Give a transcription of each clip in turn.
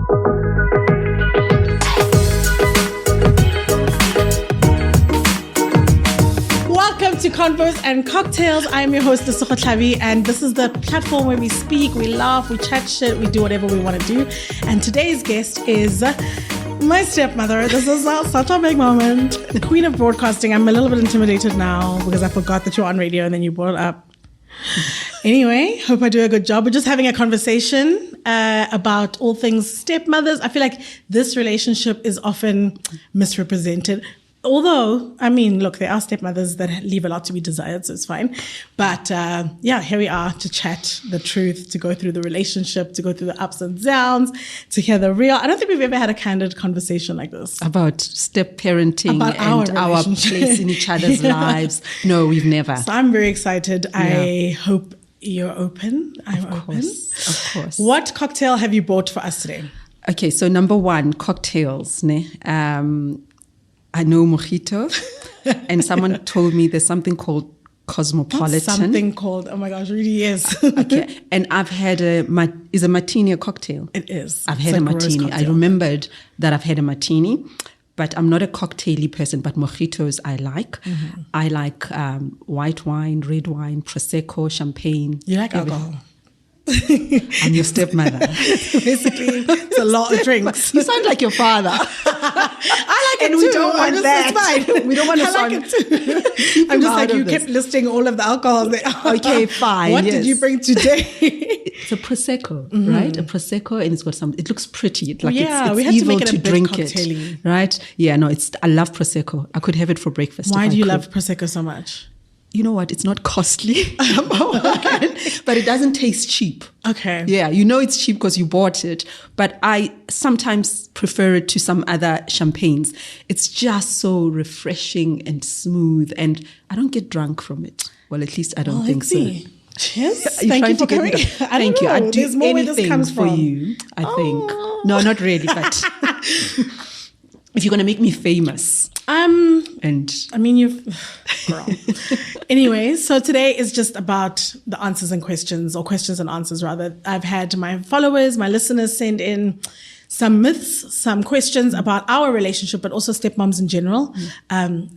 Welcome to Convos and Cocktails. I'm your host, Tlhabi, and this is the platform where we speak, we laugh, we chat shit, we do whatever we want to do. And today's guest is my stepmother. This is such a big moment. The queen of broadcasting. I'm a little bit intimidated now because I forgot that you're on radio and then you brought it up. Anyway, hope I do a good job. We're just having a conversation about all things stepmothers. I feel like this relationship is often misrepresented. Although, I mean, look, there are stepmothers that leave a lot to be desired, so it's fine. But yeah, here we are to chat the truth, to go through the relationship, to go through the ups and downs, to hear the real. I don't think we've ever had a candid conversation like this. About step-parenting and our place in each other's lives. No, we've never. So I'm very excited. Yeah. I hope you're open. I'm open. Of course. What cocktail have you bought for us today? Okay, so number one, cocktails. I know mojito, and someone told me there's something called cosmopolitan. Something called, oh my gosh, really yes. Okay, and I've had is a martini a cocktail? It is. I've had a martini. I remembered that I've had a martini, but I'm not a cocktaily person, but mojitos I like. Mm-hmm. I like white wine, red wine, Prosecco, champagne. You like alcohol? I'm your stepmother. Basically, it's a lot of drinks. You sound like your father. I like and it we too. don't want that. It's fine. We don't want to sound. I like it too. I'm just like, you kept listing all of the alcohols. Okay, fine. What did you bring today? It's a Prosecco, right? A Prosecco, and it's got some. It looks pretty. Like yeah, it's we had evil to make it a bit drink cocktaily. it, right? Yeah, no, I love Prosecco. I could have it for breakfast. Why do you love Prosecco so much? You know what? It's not costly, but it doesn't taste cheap. Okay. Yeah, you know it's cheap because you bought it, but I sometimes prefer it to some other champagnes. It's just so refreshing and smooth, and I don't get drunk from it. Well, at least I don't think so. Cheers. Thank you for coming. Thank you. I'd do There's more where this comes for from. you, I think. No, not really, but if you're going to make me famous. And I mean, girl. Anyway, so today is just about the answers and questions, or questions and answers rather. I've had my followers, my listeners send in some myths, some questions about our relationship, but also stepmoms in general.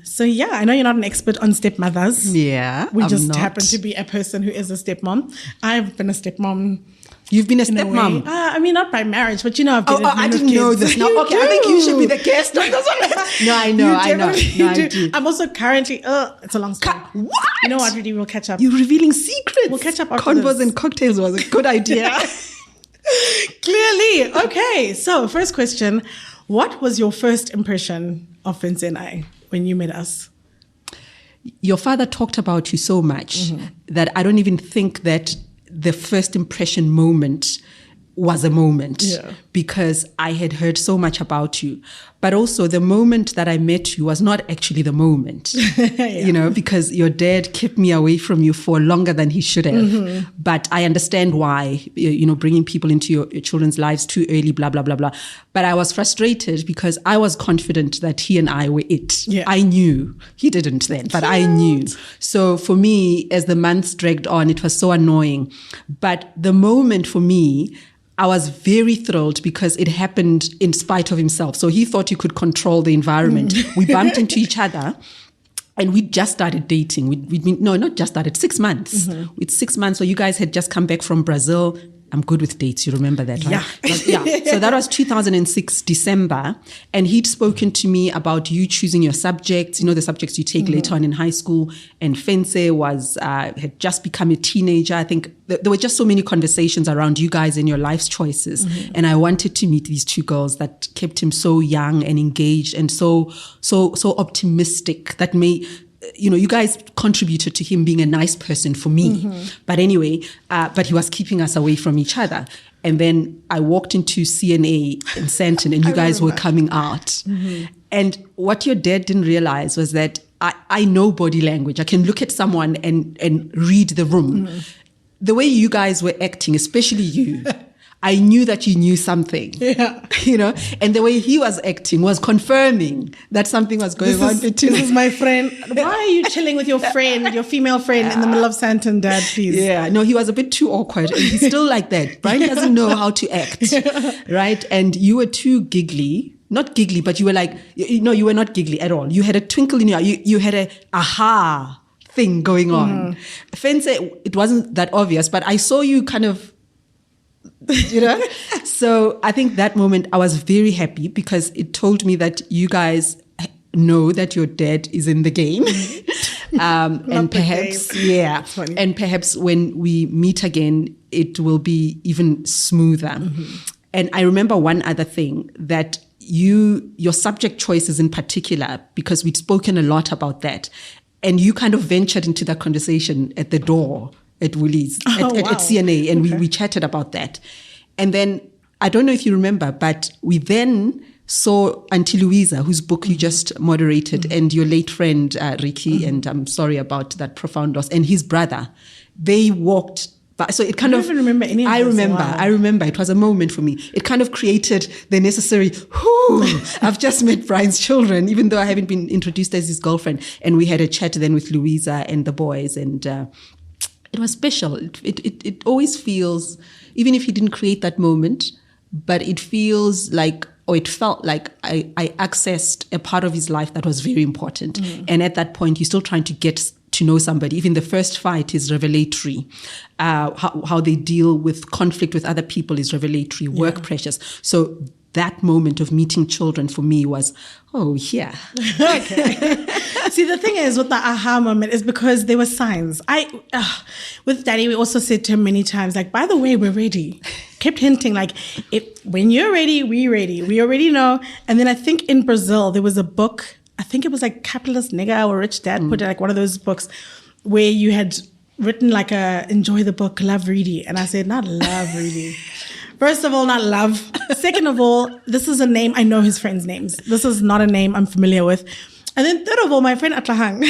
So yeah, I know you're not an expert on stepmothers. Yeah, we just happen to be a person who is a stepmom. I've been a stepmom. You've been a stepmom? I mean, not by marriage, but you know, I've been I didn't know this. Now, okay, I think you should be the guest on this one. No, I know. I do. I'm also currently, it's a long story. What? You know what, Redi, we'll catch up. You're revealing secrets. We'll catch up after Convos this. and cocktails was a good idea. Clearly. Okay, so first question. What was your first impression of Vince and I when you met us? Your father talked about you so much that I don't even think that the first impression moment was a moment, because I had heard so much about you. But also the moment that I met you was not actually the moment, you know, because your dad kept me away from you for longer than he should have. But I understand why, you know, bringing people into your children's lives too early, blah, blah, blah, blah. But I was frustrated because I was confident that he and I were it. Yeah. I knew. He didn't then, but I knew. So for me, as the months dragged on, it was so annoying. But the moment for me, I was very thrilled because it happened in spite of himself. So he thought he could control the environment. We bumped into each other and we just started dating. We'd been, no, not just started, 6 months. It's 6 months. So you guys had just come back from Brazil. I'm good with dates. You remember that, right? Yeah. So that was 2006, December. And he'd spoken to me about you choosing your subjects, you know, the subjects you take later on in high school. And Fence had just become a teenager. I think there were just so many conversations around you guys and your life's choices. And I wanted to meet these two girls that kept him so young and engaged and so optimistic that you know, you guys contributed to him being a nice person for me. But anyway, but he was keeping us away from each other. And then I walked into CNA in Sandton and you guys were coming out. And what your dad didn't realize was that I know body language. I can look at someone and read the room. The way you guys were acting, especially you, I knew that you knew something. Yeah. You know, and the way he was acting was confirming that something was going on between. This is my friend. Why are you chilling with your friend, your female friend, in the middle of Santon, Dad, please? Yeah, no, he was a bit too awkward, and he's still like that. Brian doesn't know how to act, right? And you were too giggly. Not giggly, but you were like, no, you were not giggly at all. You had a twinkle in your eye. You had a aha thing going on. Fence, it wasn't that obvious, but I saw you kind of, you know. So I think that moment I was very happy because it told me that you guys know that your dad is in the game. And perhaps, yeah, and perhaps when we meet again, it will be even smoother. And I remember one other thing, that your subject choices in particular, because we'd spoken a lot about that, and you kind of ventured into that conversation at the door at Woolies, at CNA, and we chatted about that. And then, I don't know if you remember, but we then saw Auntie Louisa, whose book you just moderated, and your late friend, Ricky, and I'm sorry about that profound loss, and his brother. They walked. So it kind I don't even remember any of this. I remember. It was a moment for me. It kind of created the necessary, I've just met Brian's children, even though I haven't been introduced as his girlfriend. And we had a chat then with Louisa and the boys. And it was special. It always feels, even if he didn't create that moment, but it feels like, or it felt like I accessed a part of his life that was very important. And at that point, you're still trying to get to know somebody. Even the first fight is revelatory. How they deal with conflict with other people is revelatory. Work pressures. So that moment of meeting children for me was, yeah. Okay. See, the thing is with the aha moment is because there were signs. With Daddy, we also said to him many times, like, by the way, we're ready. Kept hinting, like, when you're ready, we're ready. We already know. And then I think in Brazil, there was a book, I think it was like Capitalist Nigga or Rich Dad put it, like one of those books where you had written like enjoy the book, love Redi. And I said, not love Redi. First of all, not love. Second of all, this is a name, I know his friends' names. This is not a name I'm familiar with. And then third of all, my friend Atlahang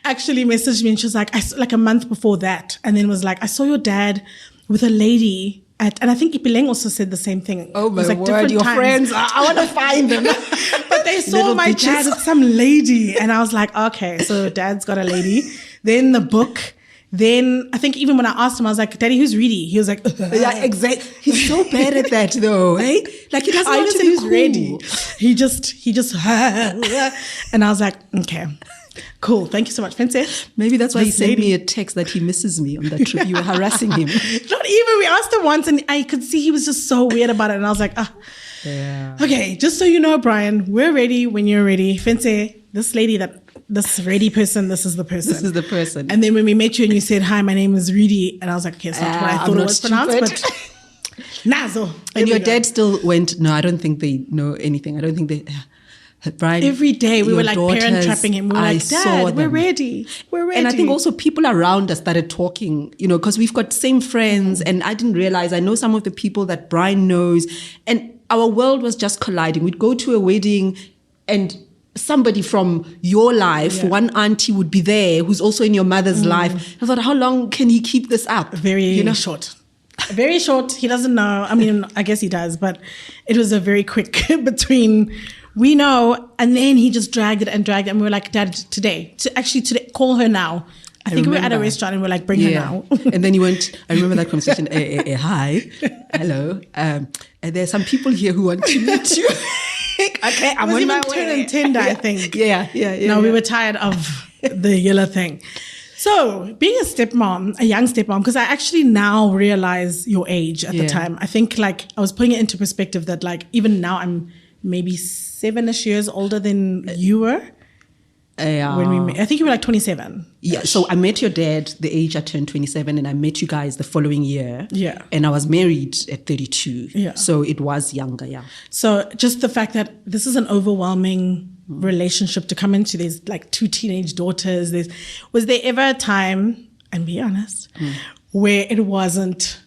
actually messaged me and she was like, like a month before that. And then was like, I saw your dad with a lady and I think Ipileng also said the same thing. Oh my like word, your times. Friends, I want to find them. But they saw my dad with some lady. And I was like, okay, so dad's got a lady. Then the book. Then I think even when I asked him, I was like, Daddy, who's Redi? He was like, yeah, exactly. He's so bad at that though, eh? Like he doesn't want to say who's Redi. He just, and I was like, okay. Cool. Thank you so much, Fence. Maybe that's why he sent me a text that he misses me on that trip. You were harassing him. Not even. We asked him once and I could see he was just so weird about it. And I was like, yeah. Okay, just so you know, Brian, we're ready when you're ready. Fence, this lady this Redi person, this is the person. This is the person. And then when we met you and you said, hi, my name is Redi. And I was like, okay, it's not what I thought it was pronounced, but Nazo. And your dad still went, no, I don't think they know anything. I don't think they... Brian, every day we were like parent trapping him. We were like, Dad, we're ready. We're ready. And I think also people around us started talking, because we've got same friends and I didn't realize, I know some of the people that Brian knows and our world was just colliding. We'd go to a wedding and somebody from your life, one auntie would be there who's also in your mother's life. I thought, how long can he keep this up? Very short. Very short. He doesn't know. I mean, I guess he does, but it was a very quick between... We know, and then he just dragged it, and we were like, Dad, today, call her now. I think we were at a restaurant and we're like, bring her now. And then he went, I remember that conversation, hi, hello, there's some people here who want to meet you. Okay, I'm on my way. Turning tender, I think. Yeah. No, we were tired of the yellow thing. So being a stepmom, a young stepmom, because I actually now realize your age at the time. I think like I was putting it into perspective that like even now I'm maybe 7-ish years older than you were. When we met. I think you were like 27. Yeah, so I met your dad the age I turned 27 and I met you guys the following year. Yeah. And I was married at 32. Yeah. So it was younger, yeah. So just the fact that this is an overwhelming relationship to come into. There's like 2 teenage daughters. Was there ever a time, and be honest, where it wasn't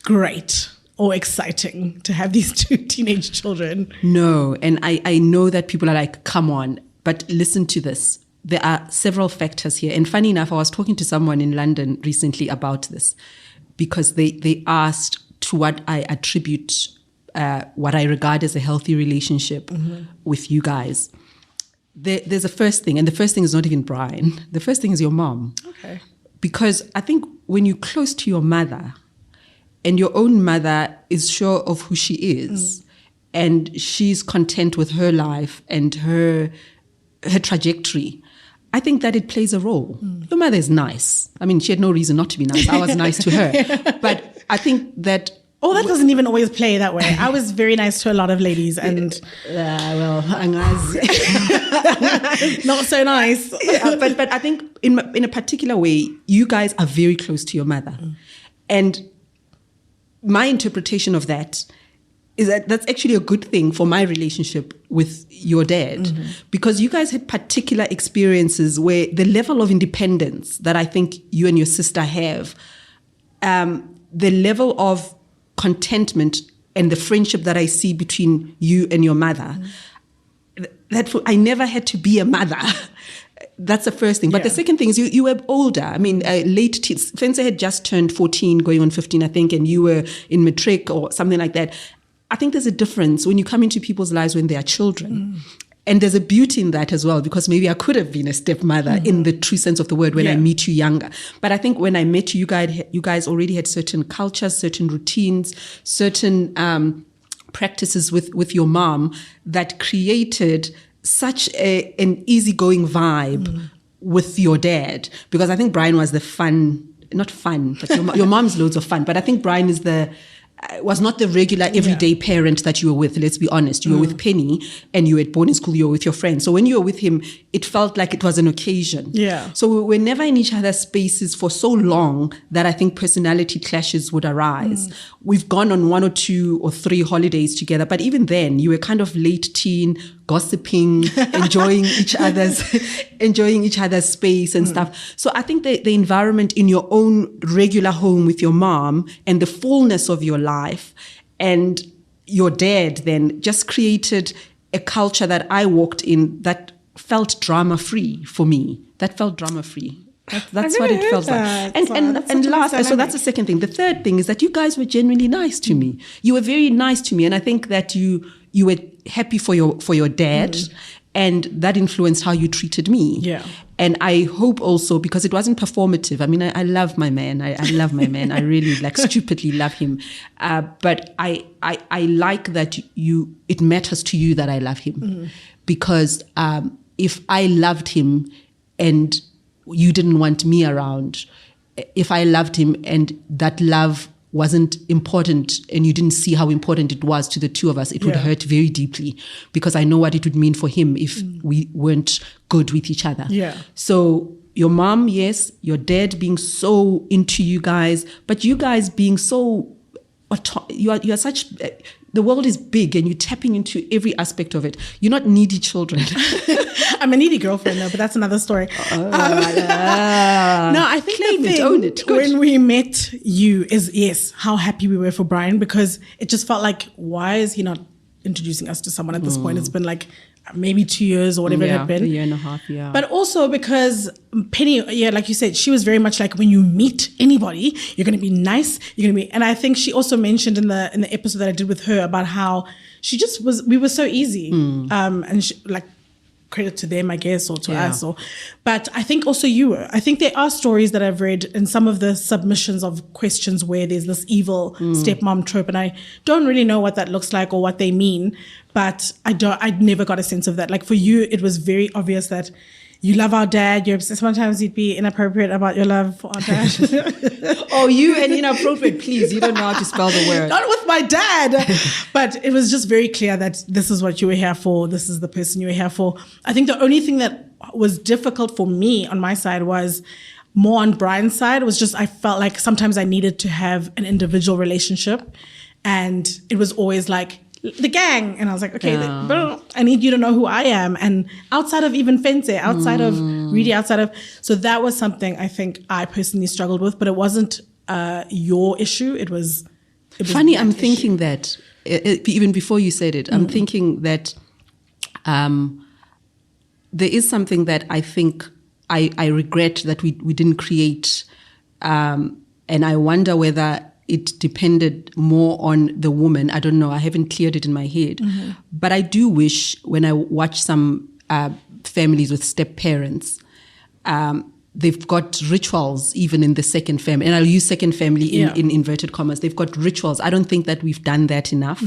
great or exciting to have these 2 teenage children? No, and I know that people are like, come on, but listen to this. There are several factors here. And funny enough, I was talking to someone in London recently about this because they asked to what I attribute what I regard as a healthy relationship with you guys. There's a first thing, and the first thing is not even Brian. The first thing is your mom. Okay. Because I think when you're close to your mother, and your own mother is sure of who she is, and she's content with her life and her trajectory, I think that it plays a role. Your mother is nice. I mean, she had no reason not to be nice. I was nice to her. But I think that... Oh, that doesn't even always play that way. I was very nice to a lot of ladies, and not so nice. But I think in a particular way, you guys are very close to your mother. And my interpretation of that is that that's actually a good thing for my relationship with your dad, because you guys had particular experiences where the level of independence that I think you and your sister have, the level of contentment and the friendship that I see between you and your mother, that I never had to be a mother. That's the first thing. But the second thing is you were older. I mean, late teens. Fencer had just turned 14, going on 15, I think, and you were in matric or something like that. I think there's a difference when you come into people's lives when they are children. And there's a beauty in that as well, because maybe I could have been a stepmother in the true sense of the word when I meet you younger. But I think when I met you, you guys already had certain cultures, certain routines, certain practices with your mom that created such an easygoing vibe with your dad. Because I think Brian was the not fun, but your mom's loads of fun. But I think Brian was not the regular everyday parent that you were with. Let's be honest. You were with Penny, and you were at boarding school, you were with your friends. So when you were with him, it felt like it was an occasion. Yeah. So we were never in each other's spaces for so long that I think personality clashes would arise. We've gone on 1 or 2 or 3 holidays together, but even then you were kind of late teen, gossiping, enjoying each other's space and stuff. So I think the environment in your own regular home with your mom and the fullness of your life and your dad then just created a culture that I walked in that felt drama-free for me. That felt drama-free. That's what it felt like. And last, so that's the second thing. The third thing is that you guys were genuinely nice to me. You were very nice to me, and I think that you were happy for your dad, and that influenced how you treated me. Yeah. And I hope also, because it wasn't performative. I mean, I love my man. I love my man. I really stupidly love him. But I like that it matters to you that I love him, because if I loved him and you didn't want me around, if I loved him and that love wasn't important and you didn't see how important it was to the two of us, it would hurt very deeply, because I know what it would mean for him if we weren't good with each other. Yeah. So your mom, yes, your dad being so into you guys, but you guys being so, you are such, the world is big and you're tapping into every aspect of it. You're not needy children. I'm a needy girlfriend, though, but that's another story. No, I think own it. When we met you is, yes, how happy we were for Brian, because it just felt like, why is he not introducing us to someone at this point? It's been like maybe 2 years or whatever it had been. A year and a half, But also because Penny, like you said, she was very much like, when you meet anybody, you're going to be nice. And I think she also mentioned in the episode that I did with her about how she just we were so easy. And she, credit to them, I guess, or to us. But I think also you were. I think there are stories that I've read in some of the submissions of questions where there's this evil stepmom trope, and I don't really know what that looks like or what they mean, but I never got a sense of that. Like for you, it was very obvious that you love our dad. Sometimes you'd be inappropriate about your love for our dad. Oh, you and inappropriate, please. You don't know how to spell the word. Not with my dad. But it was just very clear that this is what you were here for. This is the person you were here for. I think the only thing that was difficult for me on my side was more on Brian's side. It was just, I felt like sometimes I needed to have an individual relationship. And it was always like, the gang. And I was like, okay, I need you to know who I am. And outside of even Fence, outside of Redi, so that was something I think I personally struggled with, but it wasn't your issue. It was funny. I'm thinking that even before you said it, I'm thinking that there is something that I think I regret that we didn't create. And I wonder whether it depended more on the woman. I don't know. I haven't cleared it in my head. But I do wish when I watch some families with step parents, they've got rituals even in the second family. And I'll use second family in inverted commas. They've got rituals. I don't think that we've done that enough.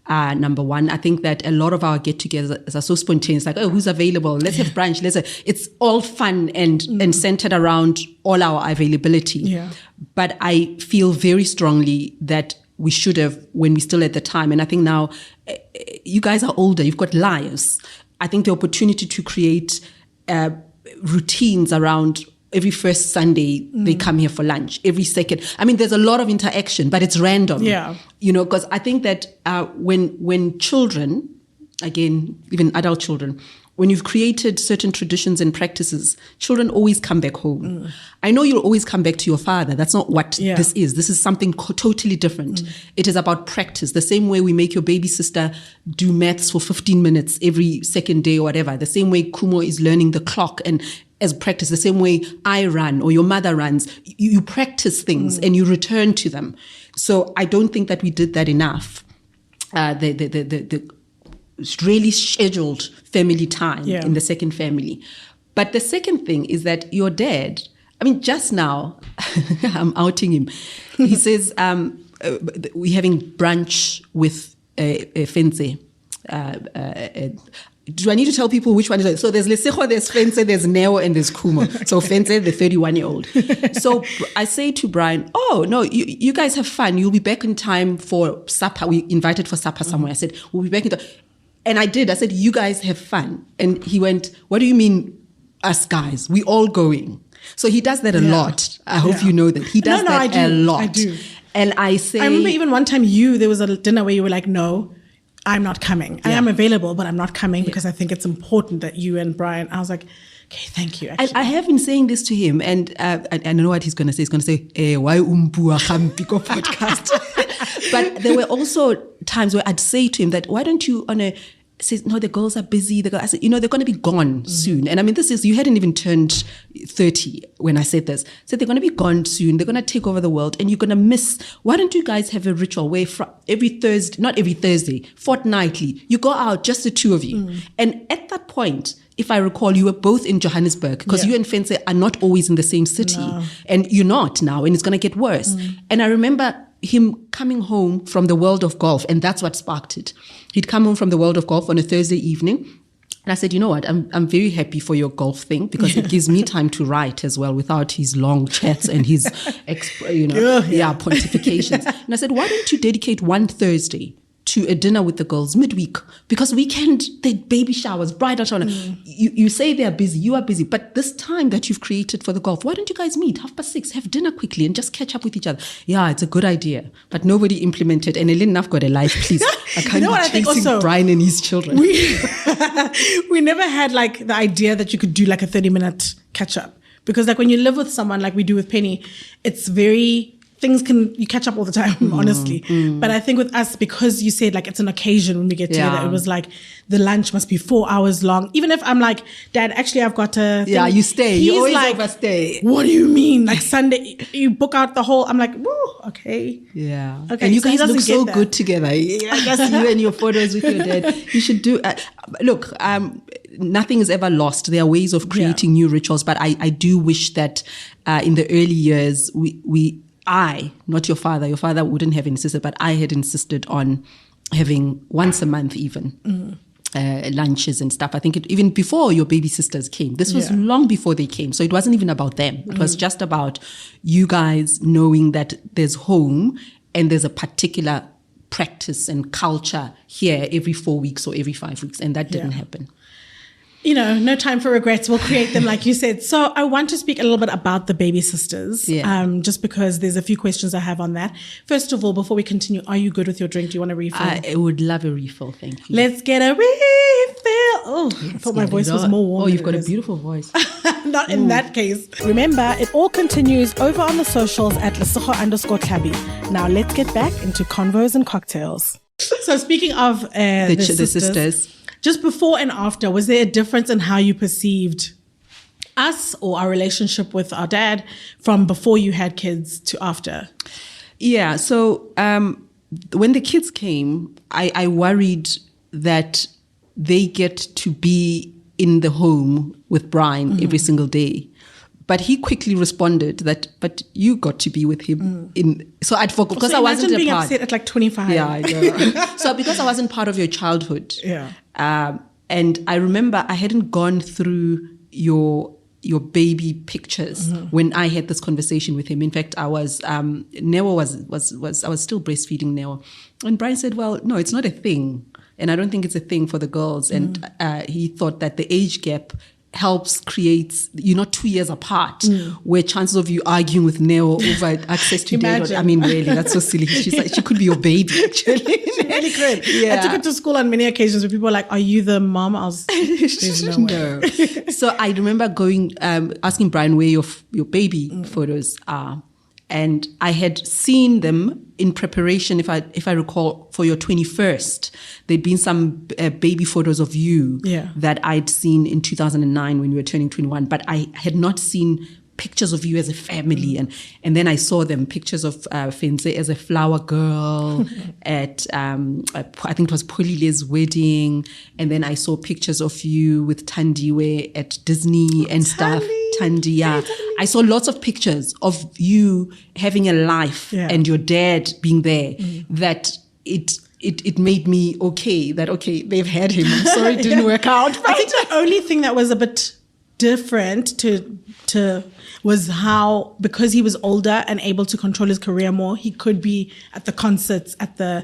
Number one, I think that a lot of our get-togethers are so spontaneous, like, oh, who's available? Let's have brunch. It's all fun and centered around all our availability. Yeah. But I feel very strongly that we should have when we still at the time. And I think now you guys are older. You've got lives. I think the opportunity to create routines around every first Sunday, they come here for lunch. Every second. I mean, there's a lot of interaction, but it's random. Yeah. Because I think that when children, again, even adult children, when you've created certain traditions and practices, children always come back home. I know you'll always come back to your father. That's not what this is. This is something totally different. It is about practice. The same way we make your baby sister do maths for 15 minutes every second day or whatever. The same way Kumo is learning the clock and as practice, the same way I run or your mother runs. You practice things and you return to them. So I don't think that we did that enough. The really scheduled family time in the second family. But the second thing is that your dad, I mean, just now, I'm outing him. He says, we're having brunch with Fenze. Do I need to tell people which one is it? So there's Lesego, there's Fenze, there's Neo, and there's Kumo. So Fenze, the 31-year-old. So I say to Brian, oh, no, you guys have fun. You'll be back in time for supper. We invited for supper somewhere. I said, we'll be back in time. And I did. I said, you guys have fun. And he went, what do you mean, us guys? We all going. So he does that a lot. I hope you know that. He does that a lot. I do. And I say... I remember even one time there was a dinner where you were like, no, I'm not coming. I am available, but I'm not coming because I think it's important that you and Brian... I was like, okay, thank you. I have been saying this to him, and I know what he's going to say. He's going to say, why umpua Khampiko podcast? But there were also times where I'd say to him that, why don't you says, no, the girls are busy. I said, they're going to be gone soon. And I mean, you hadn't even turned 30 when I said this. I said, they're going to be gone soon. They're going to take over the world and you're going to miss. Why don't you guys have a ritual where not every Thursday, fortnightly, you go out, just the two of you. And at that point, if I recall, you were both in Johannesburg because you and Fenze are not always in the same city. No. And you're not now, and it's going to get worse. And I remember him coming home from the world of golf, and that's what sparked it. He'd come home from the world of golf on a Thursday evening, and I said, you know what, I'm very happy for your golf thing because it gives me time to write as well without his long chats and his pontifications. And I said, why don't you dedicate one Thursday to a dinner with the girls midweek? Because weekend, they baby showers, bridal shower. You say they're busy, you are busy, but this time that you've created for the golf, why don't you guys meet 6:30, have dinner quickly and just catch up with each other? Yeah, it's a good idea, but nobody implemented. And Ellen got a life, please. I can't be chasing Brian and his children. We never had like the idea that you could do like a 30-minute catch up, because like when you live with someone like we do with Penny, it's very... you catch up all the time, honestly. But I think with us, because you said like it's an occasion when we get together, it was like the lunch must be 4 hours long. Even if I'm like, Dad, actually I've got a thing. Yeah, you stay. He's you always like, overstay. What do you mean? Like Sunday, you book out the whole... I'm like, woo, okay. Yeah. Okay. And you guys look so good together. I guess you and your photos with your dad. You should do... look, nothing is ever lost. There are ways of creating new rituals, but I do wish that in the early years, not your father wouldn't have insisted, but I had insisted on having once a month even lunches and stuff. I think even before your baby sisters came, this was long before they came. So it wasn't even about them. It was just about you guys knowing that there's home and there's a particular practice and culture here every 4 weeks or every 5 weeks. And that didn't happen. No time for regrets. We'll create them, like you said. So I want to speak a little bit about the baby sisters, just because there's a few questions I have on that. First of all, before we continue, are you good with your drink? Do you want a refill? I would love a refill, thank you. Let's get a refill. Oh, I thought my voice was more warm. Oh, you've got a beautiful voice. Not in that case. Remember, it all continues over on the socials at Lesego_Tlhabi. Now let's get back into convos and cocktails. So speaking of the sisters, just before and after, was there a difference in how you perceived us or our relationship with our dad from before you had kids to after? Yeah. So when the kids came, I worried that they get to be in the home with Brian every single day. But he quickly responded that, but you got to be with him in. So I'd forgot because I wasn't being a part. upset at like 25. Yeah, I know. So because I wasn't part of your childhood. Yeah. And I remember I hadn't gone through your baby pictures when I had this conversation with him. In fact, I was Neo I was still breastfeeding Neo, and Brian said, "Well, no, it's not a thing, and I don't think it's a thing for the girls." And he thought that the age gap creates, you're not 2 years apart, where chances of you arguing with Neo over access to data. I mean, really, that's so silly. She's like, she could be your baby, actually. She really could. Yeah. I took her to school on many occasions where people were like, "Are you the mom?" I was, "There's no way." No. So I remember going, asking Brian where your baby photos are. And I had seen them in preparation, if I recall, for your 21st. There'd been some baby photos of you that I'd seen in 2009 when you were turning 21, but I had not seen pictures of you as a family. And then I saw them, pictures of Fenze as a flower girl at, I think it was Polile's wedding. And then I saw pictures of you with Tandiwe at Disney and stuff. Tandi, yeah. I saw lots of pictures of you having a life and your dad being there, that it made me okay, they've had him. I'm sorry it didn't work out. I think the only thing that was a bit different to was how, because he was older and able to control his career more, he could be at the concerts, at the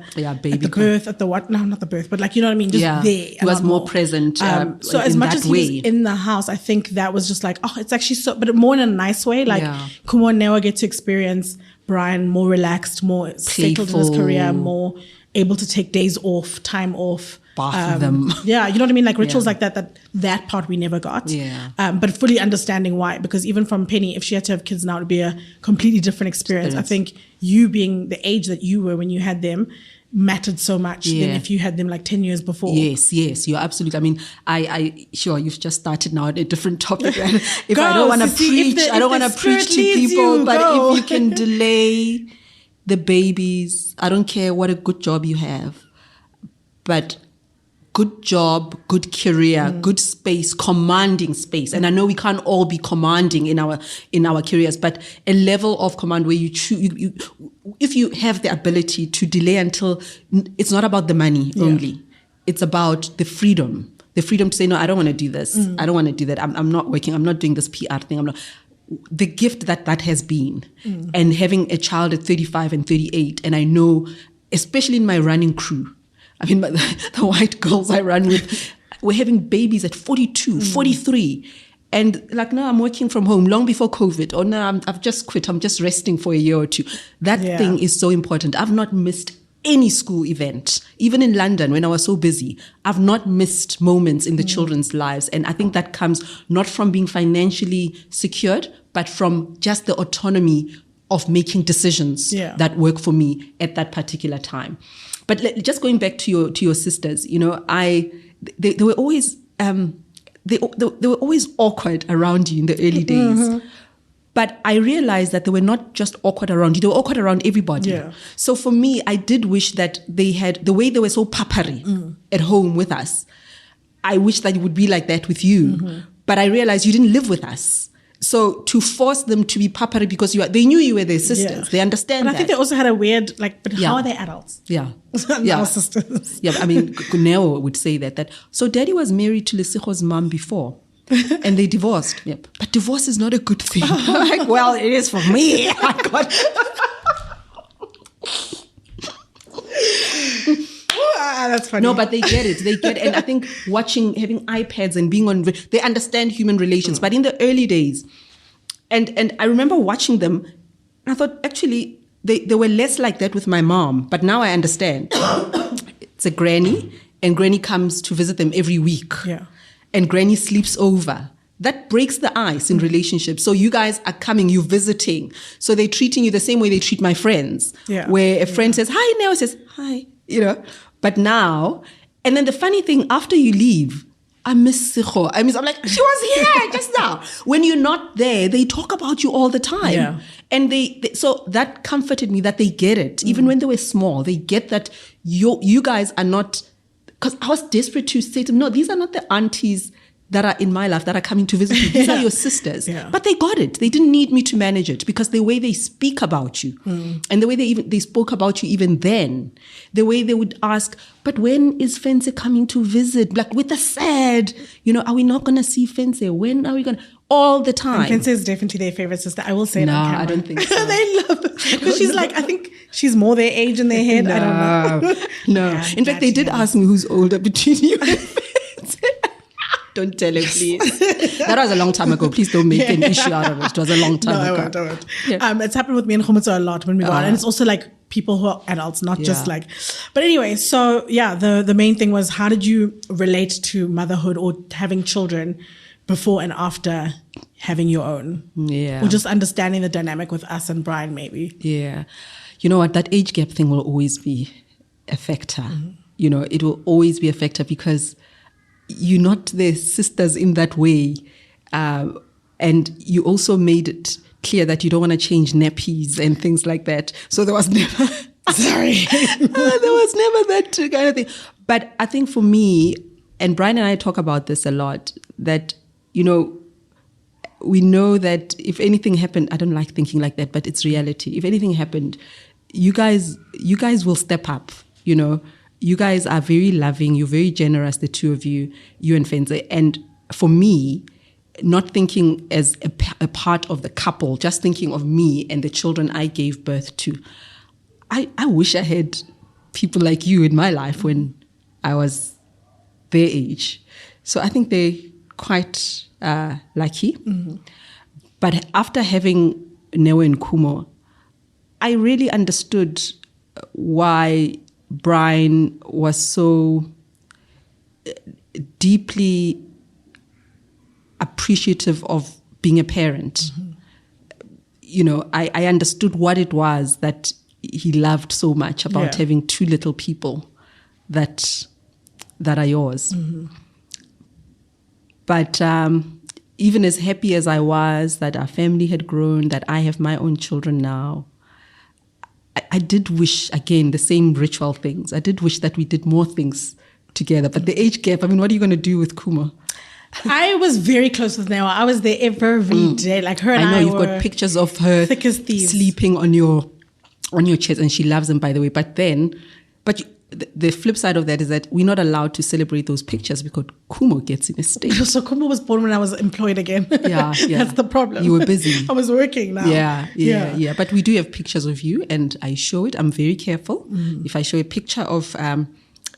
birth, at the what? No, not the birth, but like, you know what I mean? Just there. He was more present. So as much as he was in the house, I think that was just like, oh, it's actually so, but more in a nice way. Like, Kumo and Newa get to experience Brian more relaxed, more settled in his career, more able to take days off, time off. Bath them. Yeah, you know what I mean? Like rituals like that part we never got. Yeah. But fully understanding why. Because even from Penny, if she had to have kids now, it would be a completely different experience. I think you being the age that you were when you had them mattered so much than if you had them like 10 years before. Yes, you're absolutely. I mean, I sure you've just started now at a different topic. If I don't want to preach, I don't want to preach to people, but if you can delay the babies, I don't care what a good job you have, but good job, good career, good space, commanding space. And I know we can't all be commanding in our careers, but a level of command where you choose, if you have the ability to delay until it's not about the money only, it's about the freedom to say, no, I don't want to do this. I don't want to do that. I'm not working. I'm not doing this PR thing. The gift that has been, and having a child at 35 and 38. And I know, especially in my running crew, I mean, the white girls I run with, we're having babies at 42, 43. And like, no, I'm working from home long before COVID. Or no, I've just quit. I'm just resting for a year or two. That thing is so important. I've not missed any school event. Even in London, when I was so busy, I've not missed moments in the children's lives. And I think that comes not from being financially secured, but from just the autonomy of making decisions that work for me at that particular time. But just going back to your sisters, you know, they were always they were always awkward around you in the early days. But I realized that they were not just awkward around you; they were awkward around everybody. Yeah. So for me, I did wish that they had the way they were so papari at home with us. I wish that it would be like that with you. But I realized you didn't live with us. So to force them to be papari because they knew you were their sisters. They understand that. I think they also had a weird, but how are they adults? Our sisters. I mean, Neo would say that. So daddy was married to Lesikho's mom before. And they divorced. But divorce is not a good thing. I'm like, well, it is for me. That's funny. No, but they get it. And I think having iPads and being on, they understand human relations. But in the early days, and I remember watching them, and I thought, actually, they were less like that with my mom. But now I understand. It's a granny, and granny comes to visit them every week. Yeah. And granny sleeps over. That breaks the ice in relationships. So you guys are coming, you're visiting. So they're treating you the same way they treat my friends. Yeah. Where a friend says, hi, Neo says, hi, you know. But now, and then the funny thing, after you leave, I miss Sikho. I'm like, she was here just now. When you're not there, they talk about you all the time. Yeah. And so that comforted me that they get it. Even when they were small, they get that you guys are not, because I was desperate to say to them, no, these are not the aunties that are in my life that are coming to visit you. These are your sisters. Yeah. But they got it. They didn't need me to manage it because the way they speak about you and the way they spoke about you even then, the way they would ask, but when is Fense coming to visit? Like with a sad, are we not going to see Fense? When are we going to? All the time. And Fense is definitely their favorite sister. I will say it on camera. I don't think so. They love it. Because she's like, I think she's more their age in their head. I don't know. No. Yeah, in fact, they did ask me who's older between you and Fense. Don't tell her, please. That was a long time ago. Please don't make an issue out of it. It was a long time ago. I won't. Yeah. It's happened with me and Khumutso a lot when we go out. And it's also like people who are adults, not just like... But anyway, so yeah, the main thing was, how did you relate to motherhood or having children before and after having your own? Yeah. Or just understanding the dynamic with us and Brian, maybe. Yeah. You know what? That age gap thing will always be a factor. It will always be a factor because you're not their sisters in that way. And you also made it clear that you don't want to change nappies and things like that. So there was never... Sorry. There was never that kind of thing. But I think for me, and Brian and I talk about this a lot, that, we know that if anything happened, I don't like thinking like that, but it's reality. If anything happened, you guys will step up, You guys are very loving. You're very generous, the two of you and Fense. And for me, not thinking as a part of the couple, just thinking of me and the children I gave birth to, I wish I had people like you in my life when I was their age. So I think they're quite lucky. But after having Neo and Kumo, I really understood why Brian was so deeply appreciative of being a parent. I understood what it was that he loved so much about having two little people that are yours. But even as happy as I was that our family had grown, that I have my own children now, I did wish, again, the same ritual things. I did wish that we did more things together. But the age gap, what are you going to do with Kumo? I was very close with Neo. I was there every day. Like her and I you've got pictures of her thick as thieves, sleeping on your chest, and she loves them, by the way. But the flip side of that is that we're not allowed to celebrate those pictures because Kumo gets in a state. So Kumo was born when I was employed again. Yeah. That's the problem. You were busy. I was working now. Yeah. But we do have pictures of you, and I show it. I'm very careful. If I show a picture of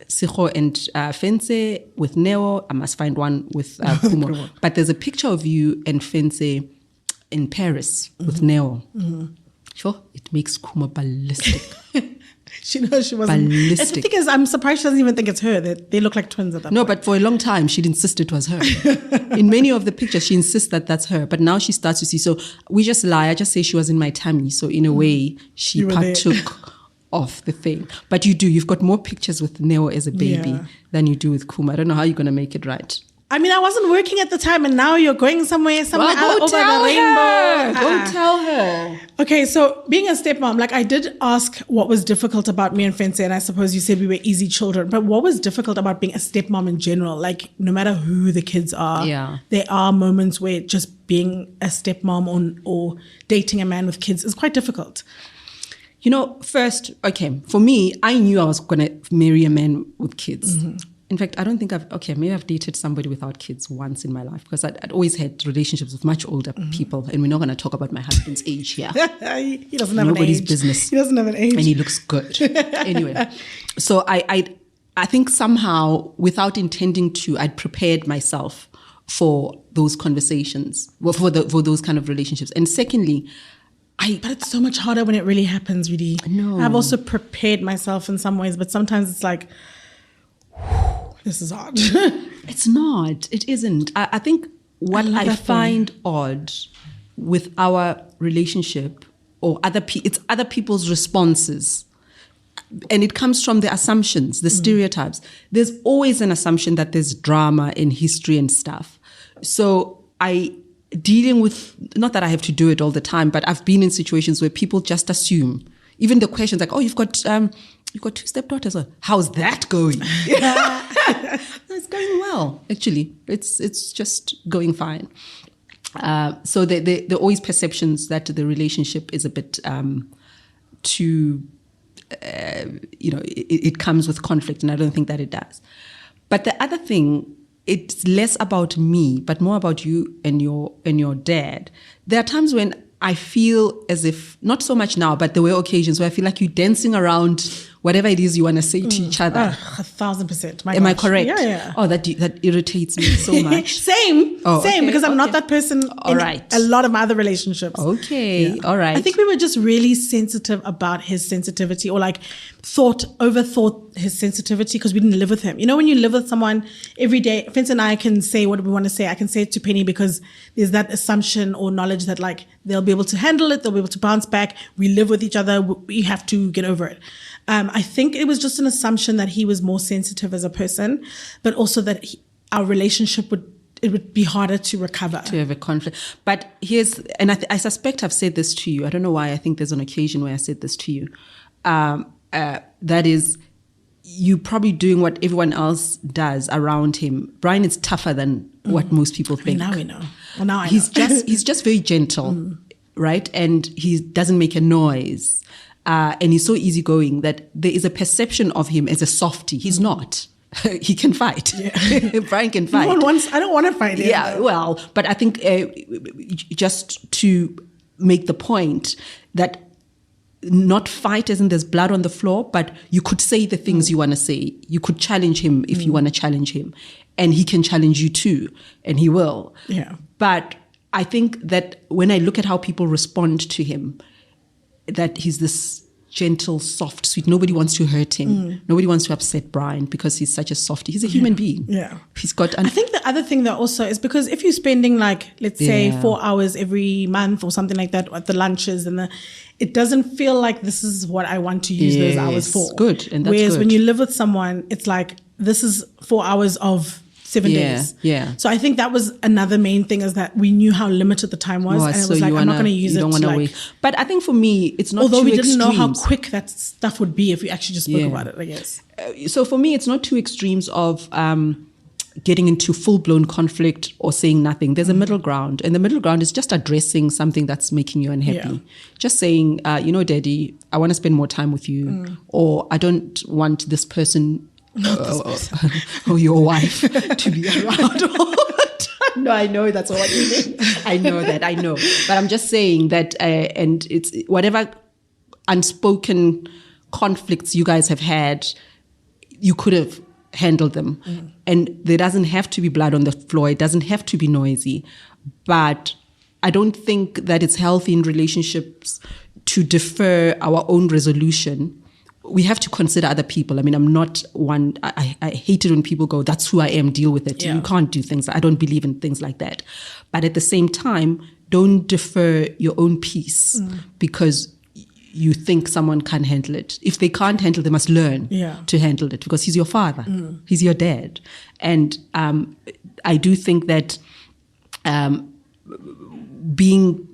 Sikho and Fense with Neo, I must find one with Kumo. But there's a picture of you and Fense in Paris with Neo. Sure, it makes Kumo ballistic. She knows she wasn't. Ballistic. The thing is, I'm surprised she doesn't even think it's her. They look like twins at that point. No, but for a long time, she'd insist it was her. In many of the pictures, she insists that that's her. But now she starts to see. So we just lie. I just say she was in my tummy. So in a way, she partook of the thing. But you've got more pictures with Neo as a baby than you do with Kuma. I don't know how you're going to make it right. I wasn't working at the time, and now you're going somewhere go over tell the rainbow. Go tell her. Okay, so being a stepmom, I did ask what was difficult about me and Fense, and I suppose you said we were easy children, but what was difficult about being a stepmom in general? No matter who the kids are, there are moments where just being a stepmom or dating a man with kids is quite difficult. First, for me, I knew I was going to marry a man with kids. In fact, I don't think maybe I've dated somebody without kids once in my life because I'd always had relationships with much older people, and we're not going to talk about my husband's age here. He doesn't have Nobody's an age. business. He doesn't have an age. And he looks good. Anyway, so I think somehow, without intending to, I'd prepared myself for those conversations, for those kind of relationships. And secondly, but it's so much harder when it really happens, Redi. No. I've also prepared myself in some ways, but sometimes it's like, this is hard. It's not. It isn't. I think what I find odd with our relationship or it's other people's responses. and it comes from the assumptions, the stereotypes. There's always an assumption that there's drama in history and stuff. So dealing with, not that I have to do it all the time, but I've been in situations where people just assume, even the questions like, oh, you've got 2 stepdaughters. How's that going? It's going well, actually. It's just going fine. So there are always perceptions that the relationship is a bit too, it comes with conflict, and I don't think that it does. But the other thing, it's less about me, but more about you and your dad. There are times when I feel as if, not so much now, but there were occasions where I feel like you're dancing around whatever it is you want to say to each other. 1,000%. Am I correct? Yeah. Oh, that irritates me so much. Same, because I'm not that person all in right. a lot of my other relationships. Okay, all right. I think we were just really sensitive about his sensitivity, or like overthought his sensitivity because we didn't live with him. You know, when you live with someone every day, Vince and I can say what we want to say. I can say it to Penny because there's that assumption or knowledge that like they'll be able to handle it, they'll be able to bounce back. We live with each other. We have to get over it. I think it was just an assumption that he was more sensitive as a person, but also that our relationship would be harder to recover. To have a conflict. But I suspect I've said this to you. I don't know why. I think there's an occasion where I said this to you. That is, you probably doing what everyone else does around him. Brian is tougher than what most people think. Now we know. Well, now I know. He's just very gentle, right? And he doesn't make a noise. And he's so easygoing that there is a perception of him as a softie. He's not. He can fight. Yeah. Brian can fight. I don't want to fight him. Yeah, well, but I think just to make the point that not fight as in there's blood on the floor, but you could say the things you want to say. You could challenge him if you want to challenge him. And he can challenge you too, and he will. Yeah. But I think that when I look at how people respond to him, that he's this gentle, soft, sweet. Nobody wants to hurt him. Nobody wants to upset Brian because he's such a softie. He's a human being. Yeah. He's got... I think the other thing that also is because if you're spending like, let's say 4 hours every month or something like that at the lunches and it doesn't feel like this is what I want to use those hours for. Good. And that's Whereas good. when you live with someone, it's like, this is 4 hours of 7 days. Yeah. So I think that was another main thing, is that we knew how limited the time was. And it was like, I'm not going to use it. Don't want to wait. But I think for me, it's not although too we didn't know how extremes. quick that stuff would be if we actually just spoke about it, I guess. So for me, it's not two extremes of getting into full-blown conflict or saying nothing. There's a middle ground. And the middle ground is just addressing something that's making you unhappy. Yeah. Just saying, Daddy, I want to spend more time with you. Or I don't want this person... or your wife to be around all the time. No, I know that's what you mean. I know. But I'm just saying that, and it's whatever unspoken conflicts you guys have had, you could have handled them. And there doesn't have to be blood on the floor. It doesn't have to be noisy. But I don't think that it's healthy in relationships to defer our own resolution. We have to consider other people. I mean, I'm not one, I hate it when people go, that's who I am, deal with it. Yeah. You can't do things. I don't believe in things like that. But at the same time, don't defer your own peace because you think someone can handle it. If they can't handle it, they must learn to handle it because he's your father. He's your dad. And I do think that being,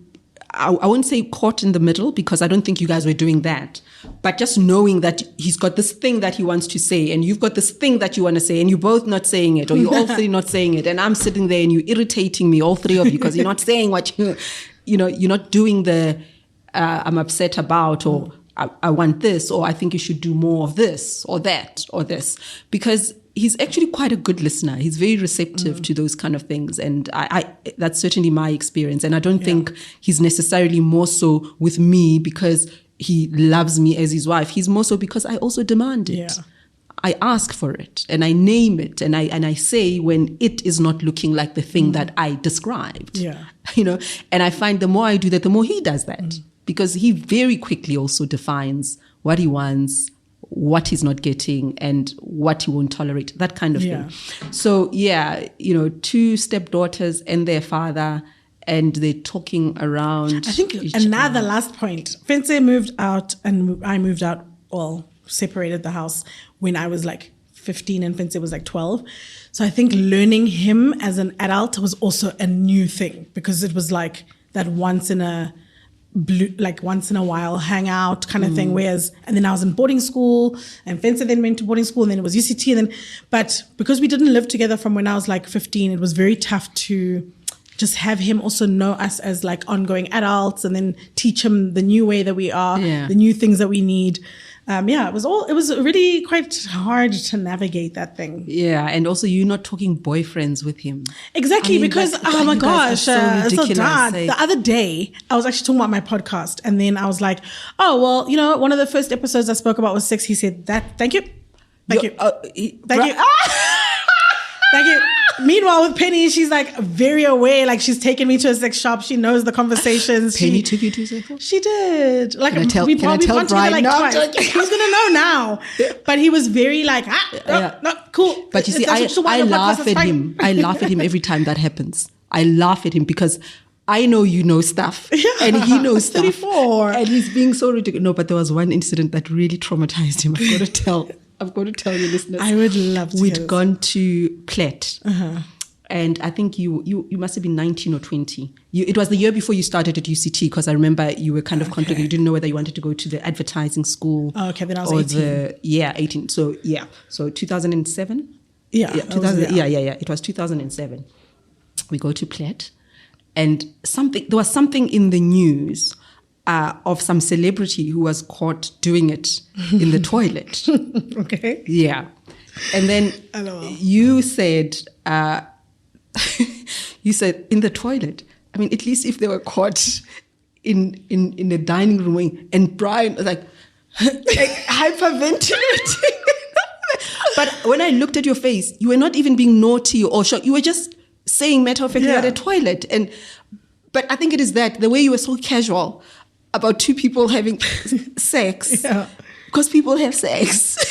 I won't say caught in the middle because I don't think you guys were doing that. But just knowing that he's got this thing that he wants to say and you've got this thing that you want to say and you're both not saying it or you're all three not saying it and I'm sitting there and you're irritating me, all three of you, because you're not saying what you're not doing the I'm upset about or I want this or I think you should do more of this or that or this. Because he's actually quite a good listener. He's very receptive to those kind of things. And I that's certainly my experience. And I don't think he's necessarily more so with me because he loves me as his wife. He's more so because I also demand it. Yeah. I ask for it and I name it and I say when it is not looking like the thing that I described. Yeah. And I find the more I do that, the more he does that. Because he very quickly also defines what he wants, what he's not getting, and what he won't tolerate, that kind of thing. So, 2 stepdaughters and their father, and they're talking around. I think another last point. Fense moved out and I moved out. Well, separated the house when I was like 15 and Fencer was like 12. So I think learning him as an adult was also a new thing, because it was like that once in a while hangout kind of thing. Whereas, and then I was in boarding school, and Fencer then went to boarding school, and then it was UCT, and then, but because we didn't live together from when I was like 15, it was very tough to just have him also know us as like ongoing adults, and then teach him the new way that we are, the new things that we need. It was really quite hard to navigate that thing. Yeah, and also you not talking boyfriends with him. Exactly, I mean, because, oh my gosh, so ridiculous. The other day, I was actually talking about my podcast, and then I was like, oh, well, you know, one of the first episodes I spoke about was sex. He said that, thank you. Thank you. Thank you. Meanwhile, with Penny, she's like very aware. Like, she's taken me to a sex shop. She knows the conversations. Penny took you to a sex shop? She did. Like, we probably gone together like twice. He's gonna know now. But he was very like, no, cool. But you see, I laugh at him. I laugh at him every time that happens. I laugh at him because I know you know stuff, and he knows stuff. 34. And he's being so ridiculous. No, but there was one incident that really traumatized him. I've got to tell you, listeners. I would love to. We'd gone to Plet. And I think you must have been 19 or 20. It was the year before you started at UCT, because I remember you were kind of contemplating. You didn't know whether you wanted to go to the advertising school. Oh, okay, then I was 18. 18. So, yeah. So 2007? Yeah. It was 2007. We go to Plet, and there was something in the news of some celebrity who was caught doing it in the toilet. Okay. Yeah. And then you said, in the toilet. I mean, at least if they were caught in the dining room, and Brian was like hyperventilating. But when I looked at your face, you were not even being naughty or shocked. You were just saying matter of factly at a toilet. But I think it is that the way you were so casual about two people having sex, because people have sex.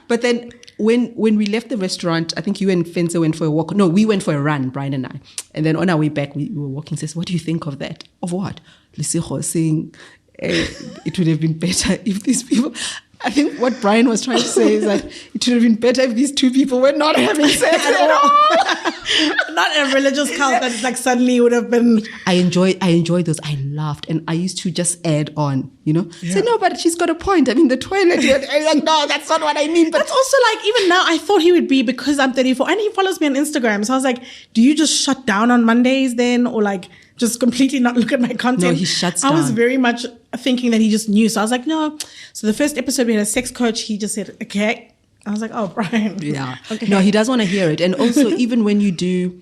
But then when we left the restaurant, I think you and Fencer went for a walk. No, we went for a run, Brian and I. And then on our way back, we were walking. Says, what do you think of that? Of what? Lisiho saying it would have been better if these people... I think what Brian was trying to say is that it would have been better if these two people were not having sex at all. Not a religious cult that like suddenly would have been. I enjoy those. I laughed, and I used to just add on, say, no, but she's got a point. I mean, the toilet. I'm like, no, that's not what I mean. But that's also like, even now, I thought he would be, because I'm 34 and he follows me on Instagram. So I was like, do you just shut down on Mondays then, or like just completely not look at my content? No, he shuts down. I was very much thinking that he just knew. So I was like, no. So the first episode we had a sex coach. He just said, okay. I was like, oh, Brian. Yeah. Okay. No, he does want to hear it. And also, even when you do,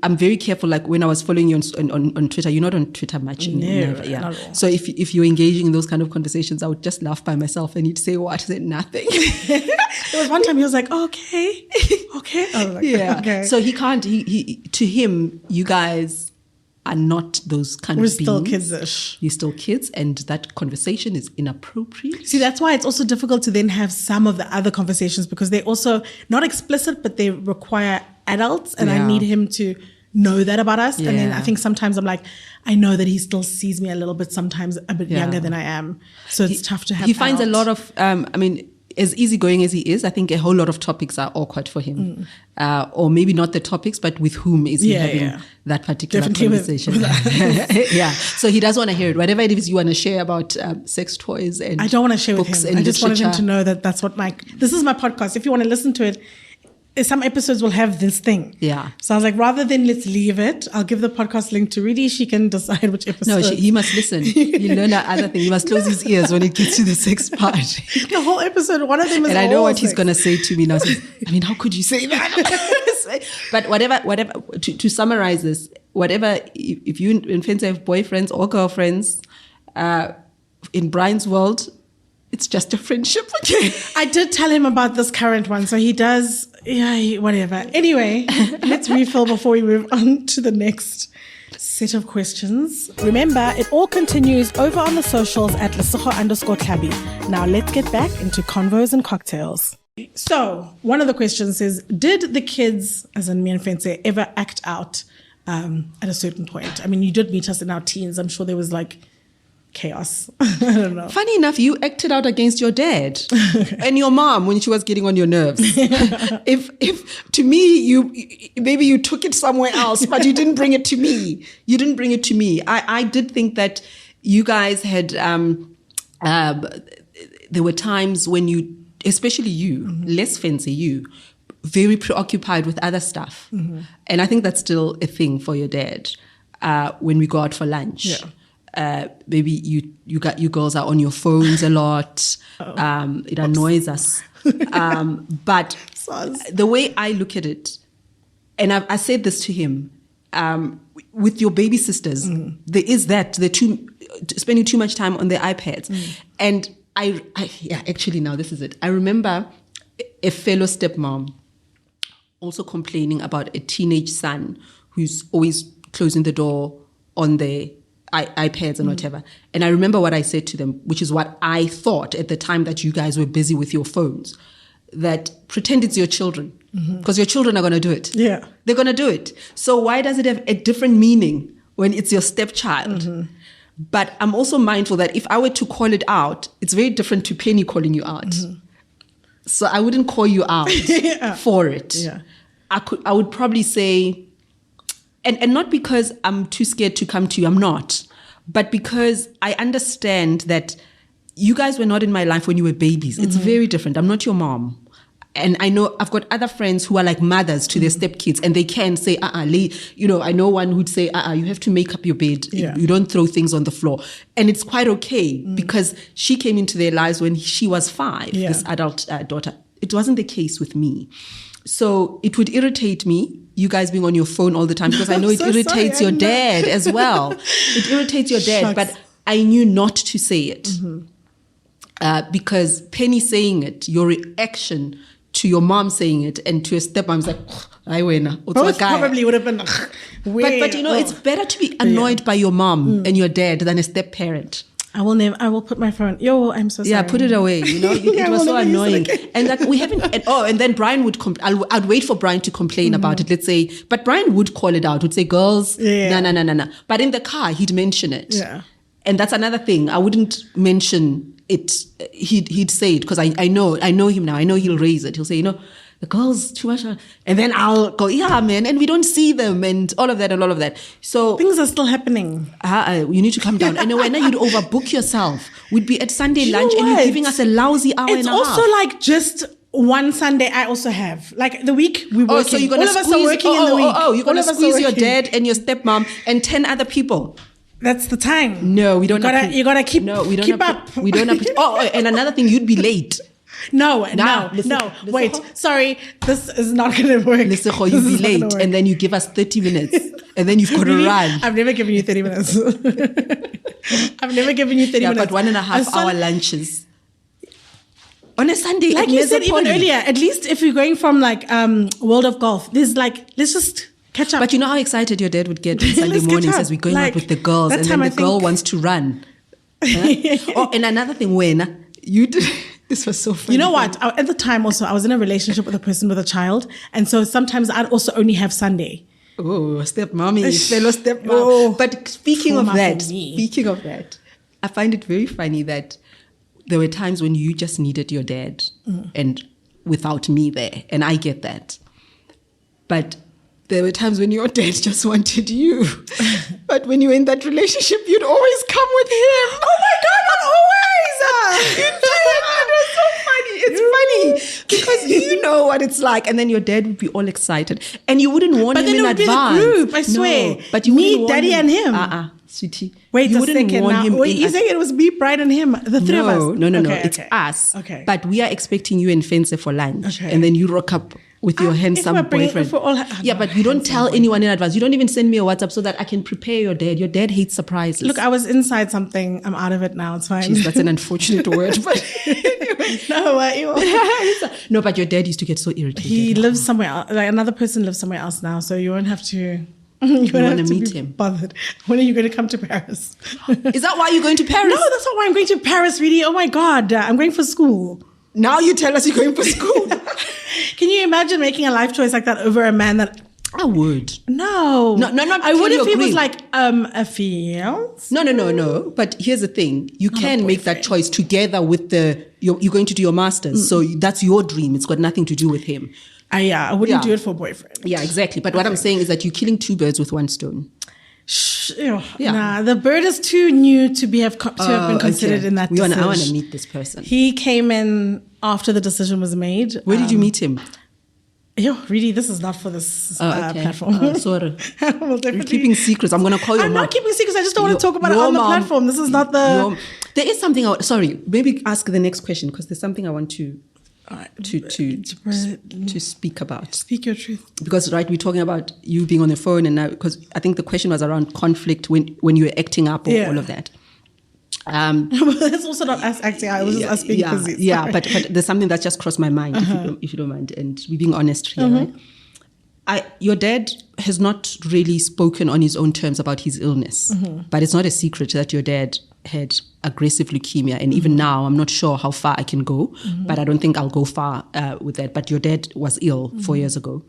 I'm very careful. Like when I was following you on Twitter, you're not on Twitter much. Never, yeah. Not at all. So if you're engaging in those kind of conversations, I would just laugh by myself, and he'd say, what? I said, nothing. There was one time he was like, okay. I was like, okay. So he can't, to him, you guys are not those kind of beings. We're still kids-ish. You're still kids, and that conversation is inappropriate. See, that's why it's also difficult to then have some of the other conversations, because they're also not explicit, but they require adults, and I need him to know that about us. And then I think sometimes I'm like, I know that he still sees me a little bit, sometimes a bit younger than I am. So it's tough to have. He finds a lot of, as easygoing as he is, I think a whole lot of topics are awkward for him. Or maybe not the topics, but with whom is he having that particular conversation? Yeah. So he does want to hear it. Whatever it is you want to share about sex toys and I don't want to share with him. I just wanted him to know that that's what this is my podcast. If you want to listen to it, some episodes will have this thing. Yeah. So I was like, rather than let's leave it, I'll give the podcast link to Redi. She can decide which episode. No, he must listen. You learn that other thing. He must close his ears when it gets to the sex part. The whole episode, one of them is and I know what he's going to say to me now. I mean, how could you say that? But whatever, to summarize this, if you and Fencer have boyfriends or girlfriends, in Brian's world, it's just a friendship. I did tell him about this current one, so he does, whatever. Anyway, let's refill before we move on to the next set of questions. Remember, it all continues over on the socials at _Tlhabi. Now let's get back into convos and cocktails. So one of the questions is, did the kids, as in me and Fencer, ever act out at a certain point? I mean, you did meet us in our teens. I'm sure there was like chaos. I don't know. Funny enough, you acted out against your dad and your mom when she was getting on your nerves. If to me, maybe you took it somewhere else, but you didn't bring it to me. You didn't bring it to me. I did think that you guys had, there were times when you, especially you, less fancy you, very preoccupied with other stuff. And I think that's still a thing for your dad when we go out for lunch. Yeah. Maybe you girls are on your phones a lot. It annoys us. But the way I look at it, and I said this to him, with your baby sisters, there is that, they're spending too much time on their iPads. And actually now this is it. I remember a fellow stepmom also complaining about a teenage son who's always closing the door on their iPads and whatever. And I remember what I said to them, which is what I thought at the time that you guys were busy with your phones, that pretend it's your children, because your children are going to do it. Yeah. They're going to do it. So why does it have a different meaning when it's your stepchild? But I'm also mindful that if I were to call it out, it's very different to Penny calling you out. So I wouldn't call you out for it. Yeah. I would probably say, and not because I'm too scared to come to you, I'm not, but because I understand that you guys were not in my life when you were babies. It's very different. I'm not your mom. And I know I've got other friends who are like mothers to their stepkids, and they can say, I know one who'd say, you have to make up your bed. Yeah. You don't throw things on the floor. And it's quite okay because she came into their lives when she was 5, this adult daughter. It wasn't the case with me. So it would irritate me, you guys being on your phone all the time, because I know it irritates your dad as well. It irritates your dad, but I knew not to say it. Because Penny saying it, your reaction to your mom saying it and to a stepmom is like, I win. Both probably would have been but it's better to be annoyed by your mom and your dad than a step parent. I will put my phone. I'm so sorry. Yeah, put it away. It was so annoying. And like we haven't. And then Brian would. I'd wait for Brian to complain about it. Let's say, but Brian would call it out. Would say, "Girls, no." But in the car, he'd mention it. Yeah. And that's another thing. I wouldn't mention it. He'd say it because I know him now. I know he'll raise it. He'll say, the girls too much, and then I'll go, yeah, man, and we don't see them, and all of that. So things are still happening. You need to come down. And when you'd overbook yourself, we'd be at Sunday lunch, and you're giving us a lousy hour and a half. It's also like just one Sunday. I also have like the week we work. So you're gonna all of us are working in the week. You're gonna squeeze your dad and your stepmom and 10 other people. That's the time. No, we don't. You gotta keep. No, we don't. Keep up. We don't. And another thing, you'd be late. No. Wait, sorry. This is not going to work. Listen, you'll be late, and then you give us 30 minutes, and then you've got to run. I've never given you 30 minutes. I've never given you 30 minutes. But 1.5 hour lunches. On a Sunday. Like you said even earlier, at least if you're going from like World of Golf, there's like, let's just catch up. But you know how excited your dad would get on Sunday mornings as we're going out with the girls, and then the girl wants to run. And another thing, when you did... This was so funny. You know what? At the time also, I was in a relationship with a person with a child. And so sometimes I'd also only have Sunday. Oh, stepmommy, fellow stepmom. Oh, but speaking of that, I find it very funny that there were times when you just needed your dad and without me there. And I get that. But there were times when your dad just wanted you. But when you were in that relationship, you'd always come with him. Oh my God, not always! You did. It was so funny. It's funny because you know what it's like. And then your dad would be all excited. And you wouldn't warn him in advance. But then it would be the group, I swear. No, but you me, Daddy, and him. Sweetie. Wait a second now. Wait, you saying it was me, Brian, and him? The three of us? No. It's us. Okay. But we are expecting you and Fencer for lunch. Okay. And then you rock up with your handsome boyfriend. But you don't tell anyone in advance. You don't even send me a WhatsApp so that I can prepare your dad. Your dad hates surprises. Look, I was inside something. I'm out of it now. It's fine. Jeez, that's an unfortunate word. But no, but your dad used to get so irritated. He lives somewhere else. Like another person lives somewhere else now, so you won't have to. You want to meet him? Bothered. When are you going to come to Paris? Is that why you're going to Paris? No, that's not why I'm going to Paris, Redi. Oh my God, I'm going for school. Now you tell us you're going for school. Can you imagine making a life choice like that over a man that I would. No. Not I would if he agree. was like a fiance. No. But here's the thing: you can make that choice together with you're going to do your masters, so that's your dream. It's got nothing to do with him. I wouldn't do it for a boyfriend. Yeah, exactly. But what I'm saying is that you're killing two birds with one stone. Nah, the bird is too new to have been considered in that decision. I want to meet this person. He came in after the decision was made. Where did you meet him? Redi, this is not for this platform. Sorry. We'll You're keeping secrets. I'm going to call your I'm mom. not keeping secrets. I just don't want to talk about it on the platform. This is not the... There is something... maybe ask the next question because there's something I want to speak about. Speak your truth. Because, we're talking about you being on the phone and now... Because I think the question was around conflict when you were acting up or all of that. It's also not us acting. I was just us being busy. Yeah, but there's something that just crossed my mind, if you don't mind, and we're being honest here, right? Your dad has not really spoken on his own terms about his illness, but it's not a secret that your dad had aggressive leukemia, and even now, I'm not sure how far I can go, but I don't think I'll go far with that. But your dad was ill 4 years ago,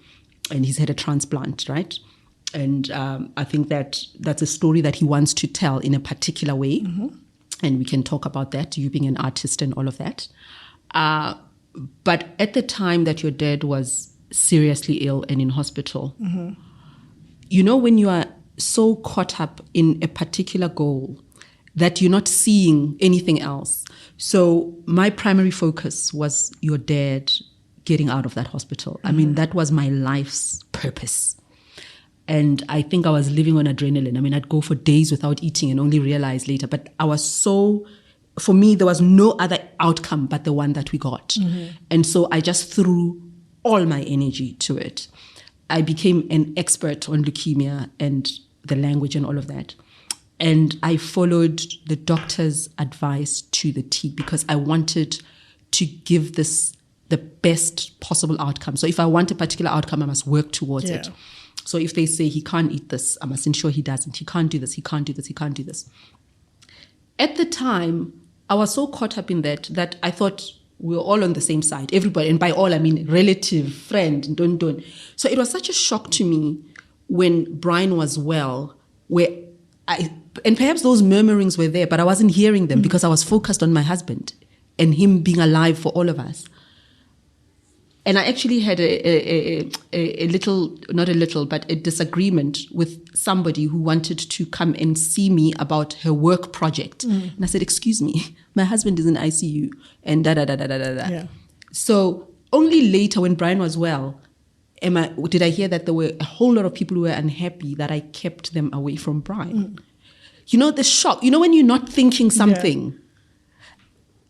and he's had a transplant, right? And I think that's a story that he wants to tell in a particular way. And we can talk about that, you being an artist and all of that. But at the time that your dad was seriously ill and in hospital, when you are so caught up in a particular goal that you're not seeing anything else. So my primary focus was your dad getting out of that hospital. I mean, that was my life's purpose. And I think I was living on adrenaline. I mean, I'd go for days without eating and only realize later. But for me, there was no other outcome but the one that we got. And so I just threw all my energy to it. I became an expert on leukemia and the language and all of that. And I followed the doctor's advice to the T because I wanted to give this the best possible outcome. So if I want a particular outcome, I must work towards it. So if they say he can't eat this, I must ensure he doesn't. He can't do this, he can't do this, he can't do this. At the time, I was so caught up in that I thought we were all on the same side. Everybody, and by all, I mean relative, friend, don't. So it was such a shock to me when Brian was well, and perhaps those murmurings were there, but I wasn't hearing them because I was focused on my husband and him being alive for all of us. And I actually had a disagreement with somebody who wanted to come and see me about her work project. And I said, excuse me, my husband is in ICU and da-da-da-da-da-da. Yeah. So only later when Brian was well, did I hear that there were a whole lot of people who were unhappy that I kept them away from Brian. The shock, when you're not thinking something.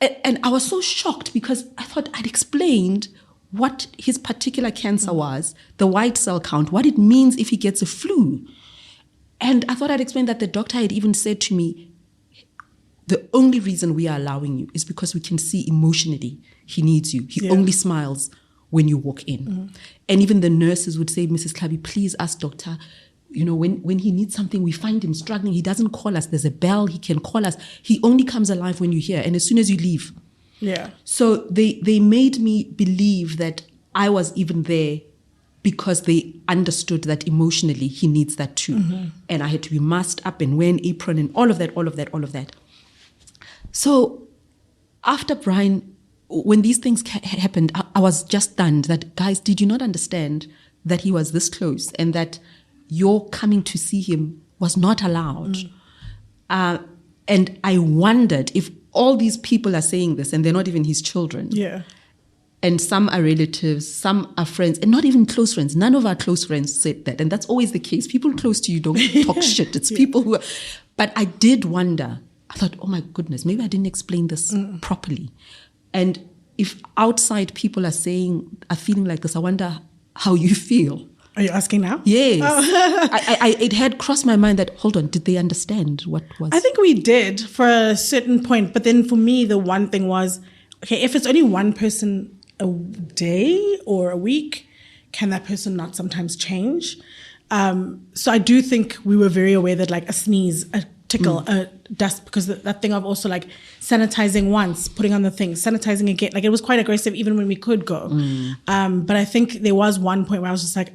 Yeah. And I was so shocked because I thought I'd explained what his particular cancer was, the white cell count, what it means if he gets a flu. And I thought I'd explained that the doctor had even said to me, the only reason we are allowing you is because we can see emotionally he needs you. He only smiles when you walk in. And even the nurses would say, Mrs. Tlhabi, please ask doctor, when he needs something, we find him struggling. He doesn't call us. There's a bell. He can call us. He only comes alive when you're here. And as soon as you leave. Yeah. So they made me believe that I was even there because they understood that emotionally he needs that too. And I had to be masked up and wear an apron and all of that. So after Brian, when these things happened, I was just stunned that, guys, did you not understand that he was this close and that your coming to see him was not allowed? And I wondered if all these people are saying this and they're not even his children. Yeah. And some are relatives, some are friends, and not even close friends. None of our close friends said that. And that's always the case. People close to you don't talk shit. It's people who are... But I did wonder. I thought, oh my goodness, maybe I didn't explain this properly. And if outside people are feeling like this, I wonder how you feel. Are you asking now? Yes. It had crossed my mind that, hold on, did they understand what was... I think we did for a certain point. But then for me, the one thing was, okay, if it's only one person a day or a week, can that person not sometimes change? So I do think we were very aware that like a sneeze, a tickle, a dust, because that thing of also like sanitizing once, putting on the thing, sanitizing again, like it was quite aggressive even when we could go. But I think there was one point where I was just like,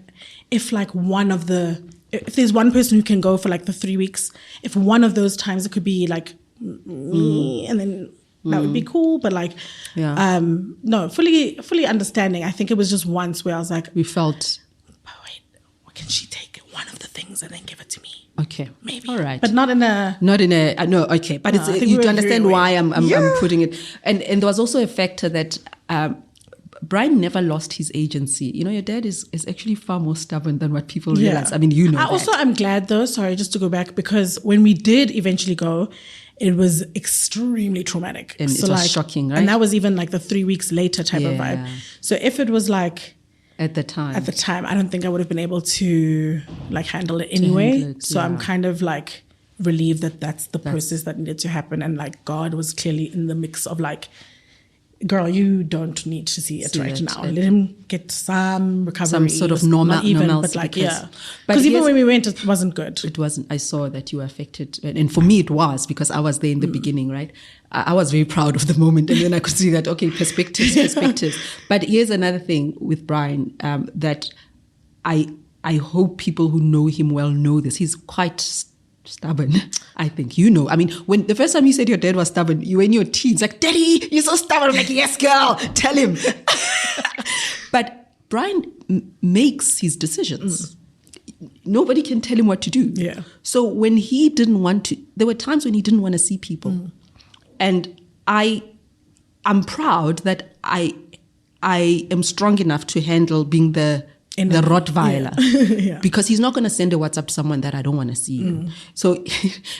if like if there's one person who can go for like the 3 weeks, if one of those times it could be like me, and then that would be cool. But like, no, fully understanding. I think it was just once where I was like, we felt, oh, wait, what can she take one of the things and then give it to me? Okay. Maybe. All right. But not in a... No, okay. But it's, you do understand why I'm putting it. And there was also a factor that Brian never lost his agency. You know, your dad is actually far more stubborn than what people realize. I mean, you know I'm glad though, sorry, just to go back, because when we did eventually go, it was extremely traumatic. And so it was shocking, right? And that was even like the 3 weeks later type of vibe. So if it was like... At the time, I don't think I would have been able to like handle it anyway. So I'm kind of like relieved that that's the process that needed to happen. And like God was clearly in the mix of like, girl, you don't need to see it right now. Let him get some recovery. Some sort of normalcy. But like, because even when we went, it wasn't good. It wasn't. I saw that you were affected. And for me, it was, because I was there in the beginning, right? I was very proud of the moment. And then I could see that, okay, perspectives. But here's another thing with Brian, that I hope people who know him well know this. He's quite stubborn, I think. You know, I mean, when the first time you said your dad was stubborn, you were in your teens, like, Daddy, you're so stubborn. I'm like, yes, girl, tell him. But Brian makes his decisions. Nobody can tell him what to do. Yeah. So when he didn't want to, there were times when he didn't want to see people. And I'm proud that I am strong enough to handle being the Rottweiler, because he's not going to send a WhatsApp to someone that I don't want to see. So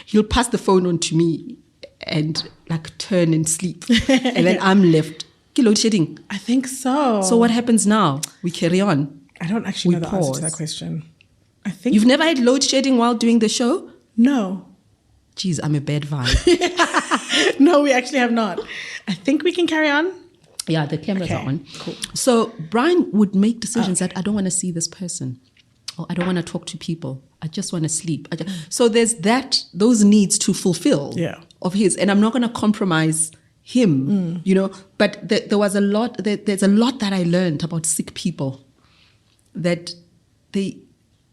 he'll pass the phone on to me and like turn and sleep, and then I'm left. Load shedding. I think so. So what happens now? We carry on. I don't actually know the answer to that question. I think you've never had load shedding while doing the show. No. Jeez, I'm a bad vibe. No, we actually have not. I think we can carry on. Yeah, the cameras are on. Cool. So Brian would make decisions that I don't want to see this person, or I don't want to talk to people. I just want to sleep. So there's those needs to fulfill of his, and I'm not going to compromise him, you know. But there was a lot. There's a lot that I learned about sick people, that they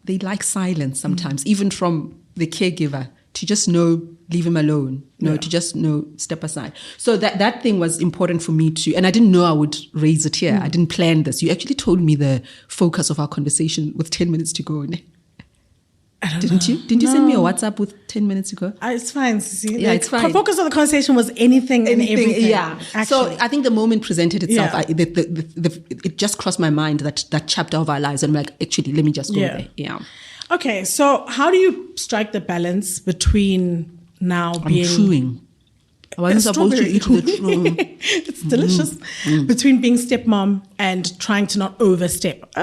like silence sometimes, even from the caregiver, to just know, leave him alone, to just know, step aside. So that thing was important for me too. And I didn't know I would raise it here. I didn't plan this. You actually told me the focus of our conversation with 10 minutes to go. Didn't you? Didn't you send me a WhatsApp with 10 minutes to go? It's fine, Sissy. Yeah, it's fine. The focus of the conversation was anything and everything. Yeah. Actually. So I think the moment presented itself, it just crossed my mind, that chapter of our lives. And I'm like, actually, let me just go there. Yeah. Okay, so how do you strike the balance between being... I'm chewing. I wasn't supposed to eat the It's delicious. Between being stepmom and trying to not overstep.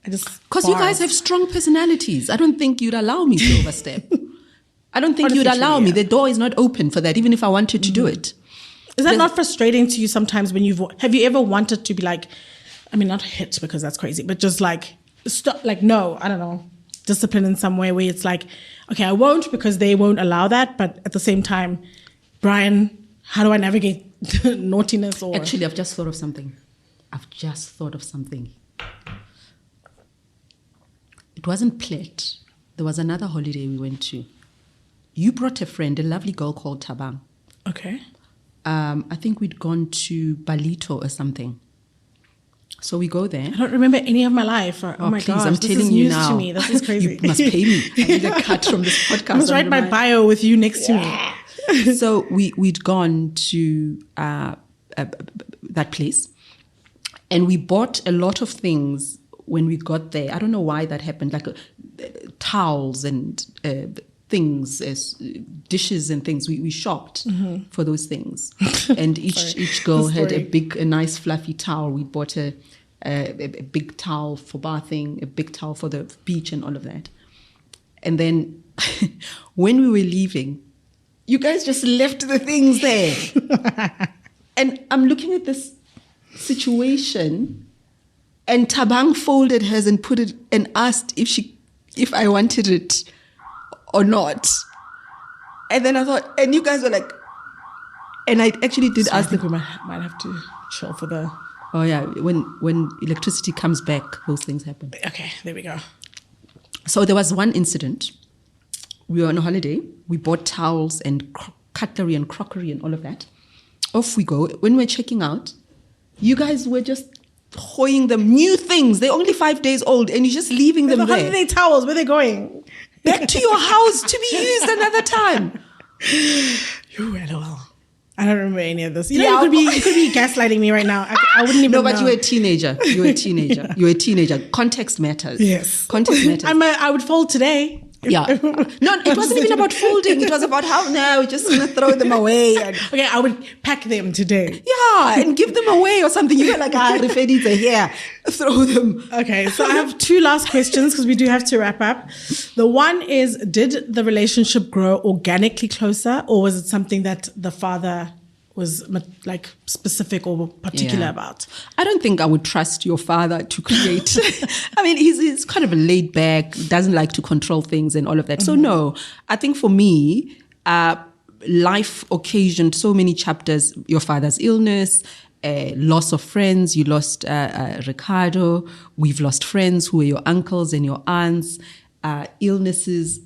Because you guys have strong personalities. I don't think you'd allow me to overstep. I don't think you'd allow me. The door is not open for that, even if I wanted to do it. Is that not frustrating to you sometimes when have you ever wanted to be like, I mean, not hit because that's crazy, but just like, stop, like, no, I don't know, discipline in some way where it's like, okay, I won't because they won't allow that. But at the same time, Brian, how do I navigate naughtiness? Or Actually, I've just thought of something. It wasn't Plet. There was another holiday we went to. You brought a friend, a lovely girl called Tabang. Okay. I think we'd gone to Balito or something. So we go there. I don't remember any of my life. Oh my please, gosh, I'm telling you now. To me. This is crazy. You must pay me. I need a cut from this podcast. I must write my bio with you next to me. So we'd gone to that place, and we bought a lot of things when we got there. I don't know why that happened, like towels and things, dishes and things. We shopped for those things, and each girl had a nice fluffy towel. We bought a big towel for bathing, a big towel for the beach, and all of that. And then when we were leaving, you guys just left the things there, and I'm looking at this situation. And Tabang folded hers and put it and asked if I wanted it or not. And then I thought, and you guys were like, and I actually did ask I think we might have to chill for the Oh yeah, when electricity comes back, those things happen. Okay, there we go. So there was one incident. We were on a holiday. We bought towels and cutlery and crockery and all of that. Off we go. When we're checking out, you guys were just hoying them new things. They're only 5 days old, and you're just leaving them there. Holiday towels, where are they going? Back to your house to be used another time. LOL. I don't remember any of this. You could be gaslighting me right now. I wouldn't even know. No, but you were a teenager. You were a teenager. Context matters. Yes. Context matters. I would fold today. Yeah. No, it wasn't even about folding. It was about how now we're just going to throw them away. Okay, I would pack them today. Yeah, and give them away or something. You were like, Redi, here, throw them. Okay, so I have two last questions because we do have to wrap up. The one is, did the relationship grow organically closer, or was it something that the father was like specific or particular about? I don't think I would trust your father to create. I mean, he's kind of a laid back, doesn't like to control things and all of that. So no, I think for me, life occasioned so many chapters. Your father's illness, loss of friends. You lost Ricardo. We've lost friends who were your uncles and your aunts. Illnesses,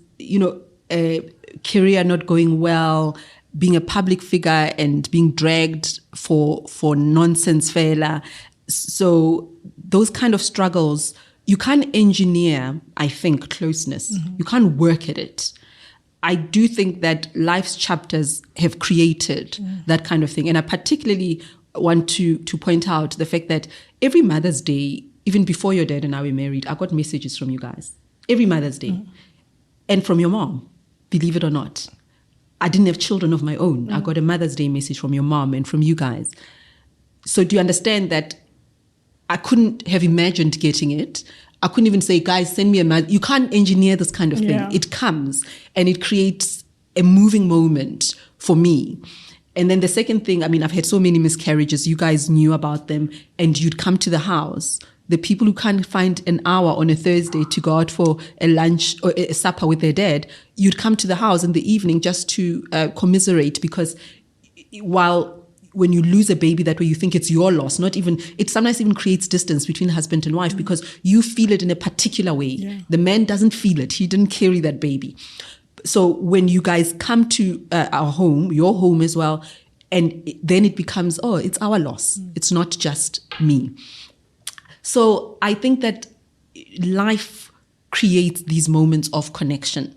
career not going well, being a public figure and being dragged for nonsense fela. So those kind of struggles, you can't engineer, I think, closeness. Mm-hmm. You can't work at it. I do think that life's chapters have created that kind of thing. And I particularly want to point out the fact that every Mother's Day, even before your dad and I were married, I got messages from you guys. Every Mother's Day. Mm-hmm. And from your mom, believe it or not. I didn't have children of my own. I got a Mother's Day message from your mom and from you guys. So do you understand that I couldn't have imagined getting it? I couldn't even say, guys, send me a message. You can't engineer this kind of thing. Yeah. It comes and it creates a moving moment for me. And then the second thing, I mean, I've had so many miscarriages. You guys knew about them and you'd come to the house. The people who can't find an hour on a Thursday to go out for a lunch or a supper with their dad, you'd come to the house in the evening just to commiserate, because when you lose a baby that way, you think it's your loss. It sometimes even creates distance between husband and wife because you feel it in a particular way. Yeah. The man doesn't feel it. He didn't carry that baby. So when you guys come to our home, your home as well, and then it becomes, it's our loss. It's not just me. So I think that life creates these moments of connection,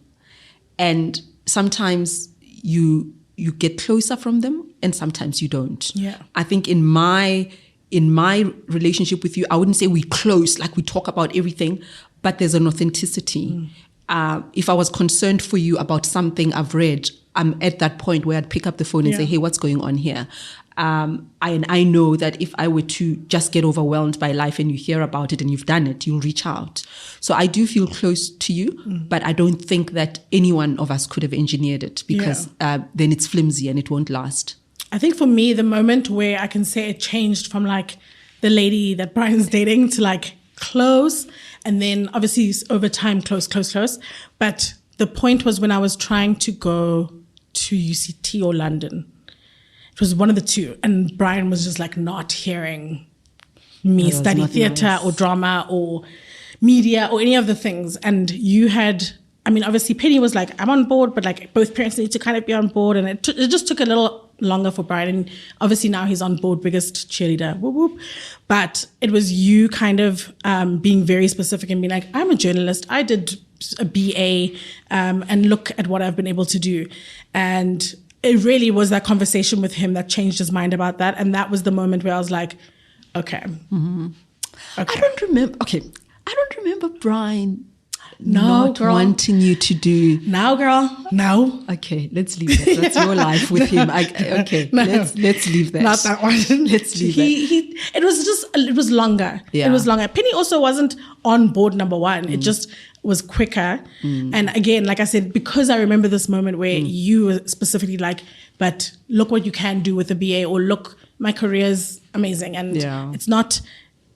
and sometimes you get closer from them and sometimes you don't. Yeah. I think in my relationship with you, I wouldn't say we're close, like we talk about everything, but there's an authenticity. If I was concerned for you about something I've read, I'm at that point where I'd pick up the phone and say, hey, what's going on here? I know that if I were to just get overwhelmed by life and you hear about it and you've done it, you'll reach out. So I do feel close to you, but I don't think that any one of us could have engineered it, because then it's flimsy and it won't last. I think for me, the moment where I can say it changed from like the lady that Brian's dating to like close, and then obviously over time, close. But the point was when I was trying to go to UCT or London. It was one of the two. And Brian was just like not hearing me study theatre or drama or media or any of the things. And you had, I mean, obviously Penny was like, I'm on board, but like both parents need to kind of be on board. And it just took a little longer for Brian. And obviously now he's on board, biggest cheerleader, whoop, whoop. But it was you kind of being very specific and being like, I'm a journalist. I did a BA and look at what I've been able to do. And it really was that conversation with him that changed his mind about that. And that was the moment where I was like, okay. Mm-hmm. Okay. I don't remember Brian not wanting you to do. Now, girl. No. Okay, let's leave that. That's your life with him. Let's leave that. Not that one. Let's leave that. It was longer. Yeah. It was longer. Penny also wasn't on board number one. It just was quicker. And again, like I said, because I remember this moment where you were specifically like, but look what you can do with a BA, or look, my career's amazing. And it's not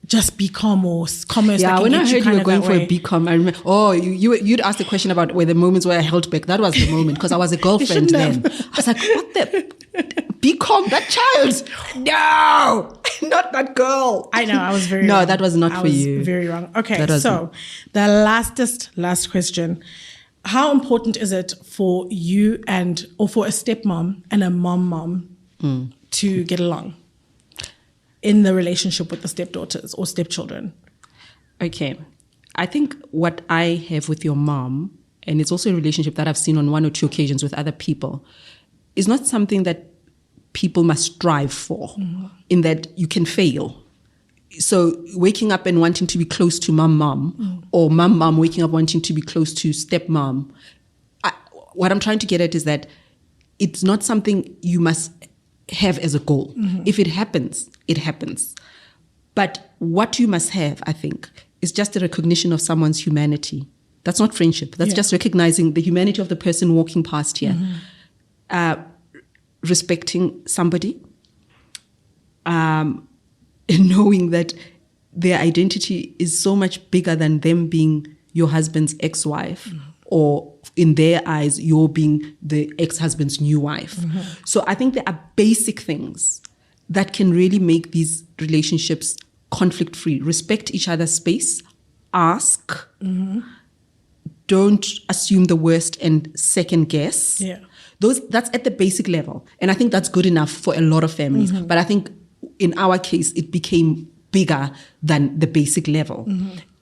just BCom or commerce. Yeah, when I heard you were going for a BCom, I remember, you'd asked the question about where the moments where I held back. That was the moment, because I was a girlfriend then. I was like, what the BCom, that child? No! Not that girl. I know, I was very No, wrong. that was not I for was you. very wrong. Okay, That wasn't. so the last question. How important is it for you or for a stepmom and a mom to get along in the relationship with the stepdaughters or stepchildren? Okay. I think what I have with your mom, and it's also a relationship that I've seen on 1 or 2 occasions with other people, is not something that people must strive for, in that you can fail. So waking up and wanting to be close to mom, or mom waking up wanting to be close to stepmom, what I'm trying to get at is that it's not something you must have as a goal. If it happens, it happens. But what you must have, I think, is just a recognition of someone's humanity. That's not friendship. That's just recognizing the humanity of the person walking past here. Respecting somebody, and knowing that their identity is so much bigger than them being your husband's ex-wife, or in their eyes, you're being the ex-husband's new wife. So I think there are basic things that can really make these relationships conflict-free. Respect each other's space, ask, don't assume the worst and second guess. Yeah. That's at the basic level. And I think that's good enough for a lot of families. But I think in our case, it became bigger than the basic level.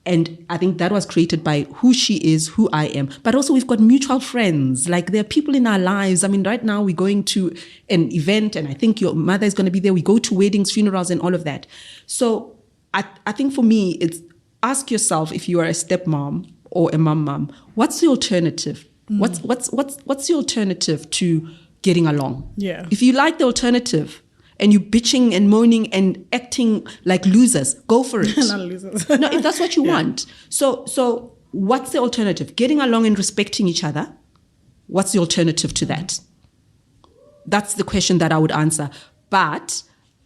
And I think that was created by who she is, who I am. But also we've got mutual friends. Like there are people in our lives. I mean, right now we're going to an event and I think your mother is going to be there. We go to weddings, funerals and all of that. So I think for me, it's ask yourself if you are a stepmom or a mom, what's the alternative? What's the alternative to getting along? Yeah. If you like the alternative and you bitching and moaning and acting like losers, go for it. Not losers. No, if that's what you want. So what's the alternative? Getting along and respecting each other. What's the alternative to that? That's the question that I would answer. But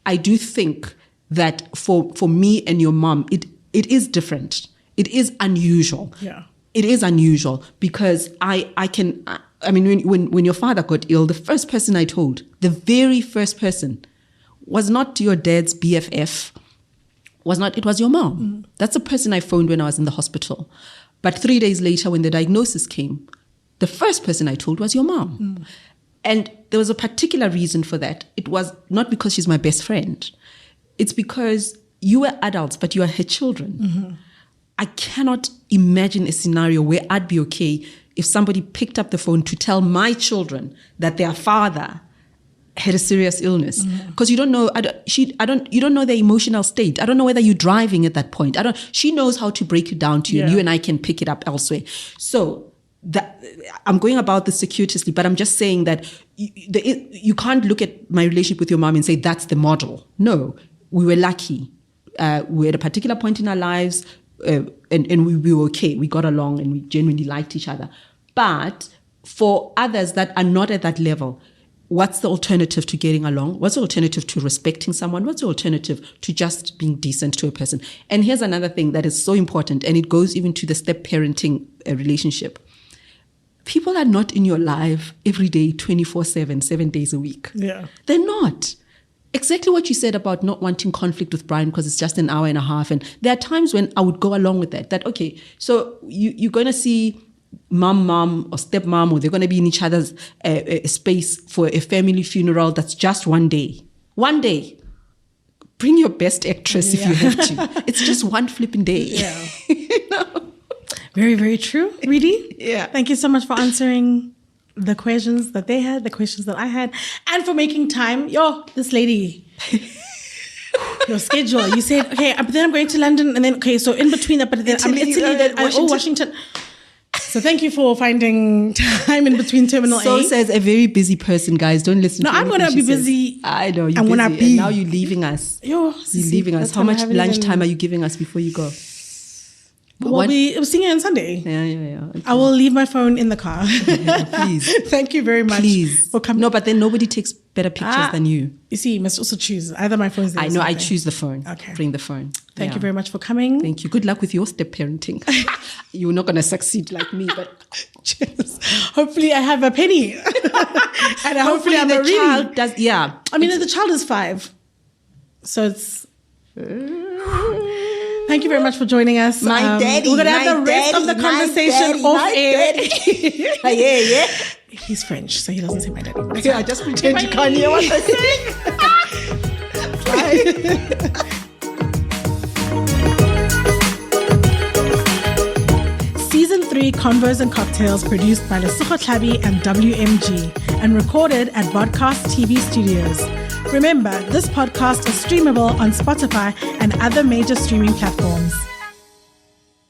I do think that for me and your mom, it is different. It is unusual. Yeah. It is unusual because I mean, when your father got ill, the first person I told, the very first person, was not your dad's BFF. It was your mom. That's the person I phoned when I was in the hospital. But 3 days later, when the diagnosis came, the first person I told was your mom. And there was a particular reason for that. It was not because she's my best friend. It's because you were adults, but you are her children. I cannot imagine a scenario where I'd be okay if somebody picked up the phone to tell my children that their father had a serious illness, because you don't know. You don't know their emotional state. I don't know whether you're driving at that point. She knows how to break it down to you, and you and I can pick it up elsewhere. So I'm going about this circuitously, but I'm just saying that you can't look at my relationship with your mom and say that's the model. No, we were lucky. We're at a particular point in our lives. And we were okay. We got along and we genuinely liked each other. But for others that are not at that level, what's the alternative to getting along? What's the alternative to respecting someone? What's the alternative to just being decent to a person? And here's another thing that is so important, and it goes even to the step-parenting relationship. People are not in your life every day, 24/7, 7 days a week. Yeah. They're not. Exactly what you said about not wanting conflict with Brian because it's just an hour and a half. And there are times when I would go along with that, okay, so you're going to see mom or stepmom, or they're going to be in each other's space for a family funeral that's just one day. One day. Bring your best actress if you have to. It's just one flipping day. Yeah. You know? Very, very true. Redi? Yeah. Thank you so much for answering the questions that they had, the questions that I had, and for making time. This lady, your schedule. You said, okay, but then I'm going to London, and then, okay, so in between that, but then I'm in Italy, then Washington. So thank you for finding time in between Terminal A. So says a very busy person, guys. Don't listen to I'm going to be busy. I know, you're I'm busy. Gonna be. And now you're leaving us. You're leaving us. How much lunchtime are you giving us before you go? We'll be singing on Sunday. Yeah. Okay. I will leave my phone in the car. Yeah, please. Thank you very much. Please. For coming. No, but then nobody takes better pictures than you. You see, you must also choose. Either my phone's there. I know, I choose the phone. Okay. Bring the phone. Thank you very much for coming. Thank you. Good luck with your step parenting. You're not going to succeed like me, but cheers. Hopefully I have a penny. And hopefully I'm the a child does. Yeah. I mean, the child is 5. So it's... Thank you very much for joining us. My daddy. We're going to have the rest of the conversation off air. Yeah. He's French, so he doesn't say my daddy. Yeah, I just pretend you can't hear what I'm saying. Season 3 Convos and Cocktails produced by Tlhabi and WMG and recorded at Vodcast TV Studios. Remember, this podcast is streamable on Spotify and other major streaming platforms.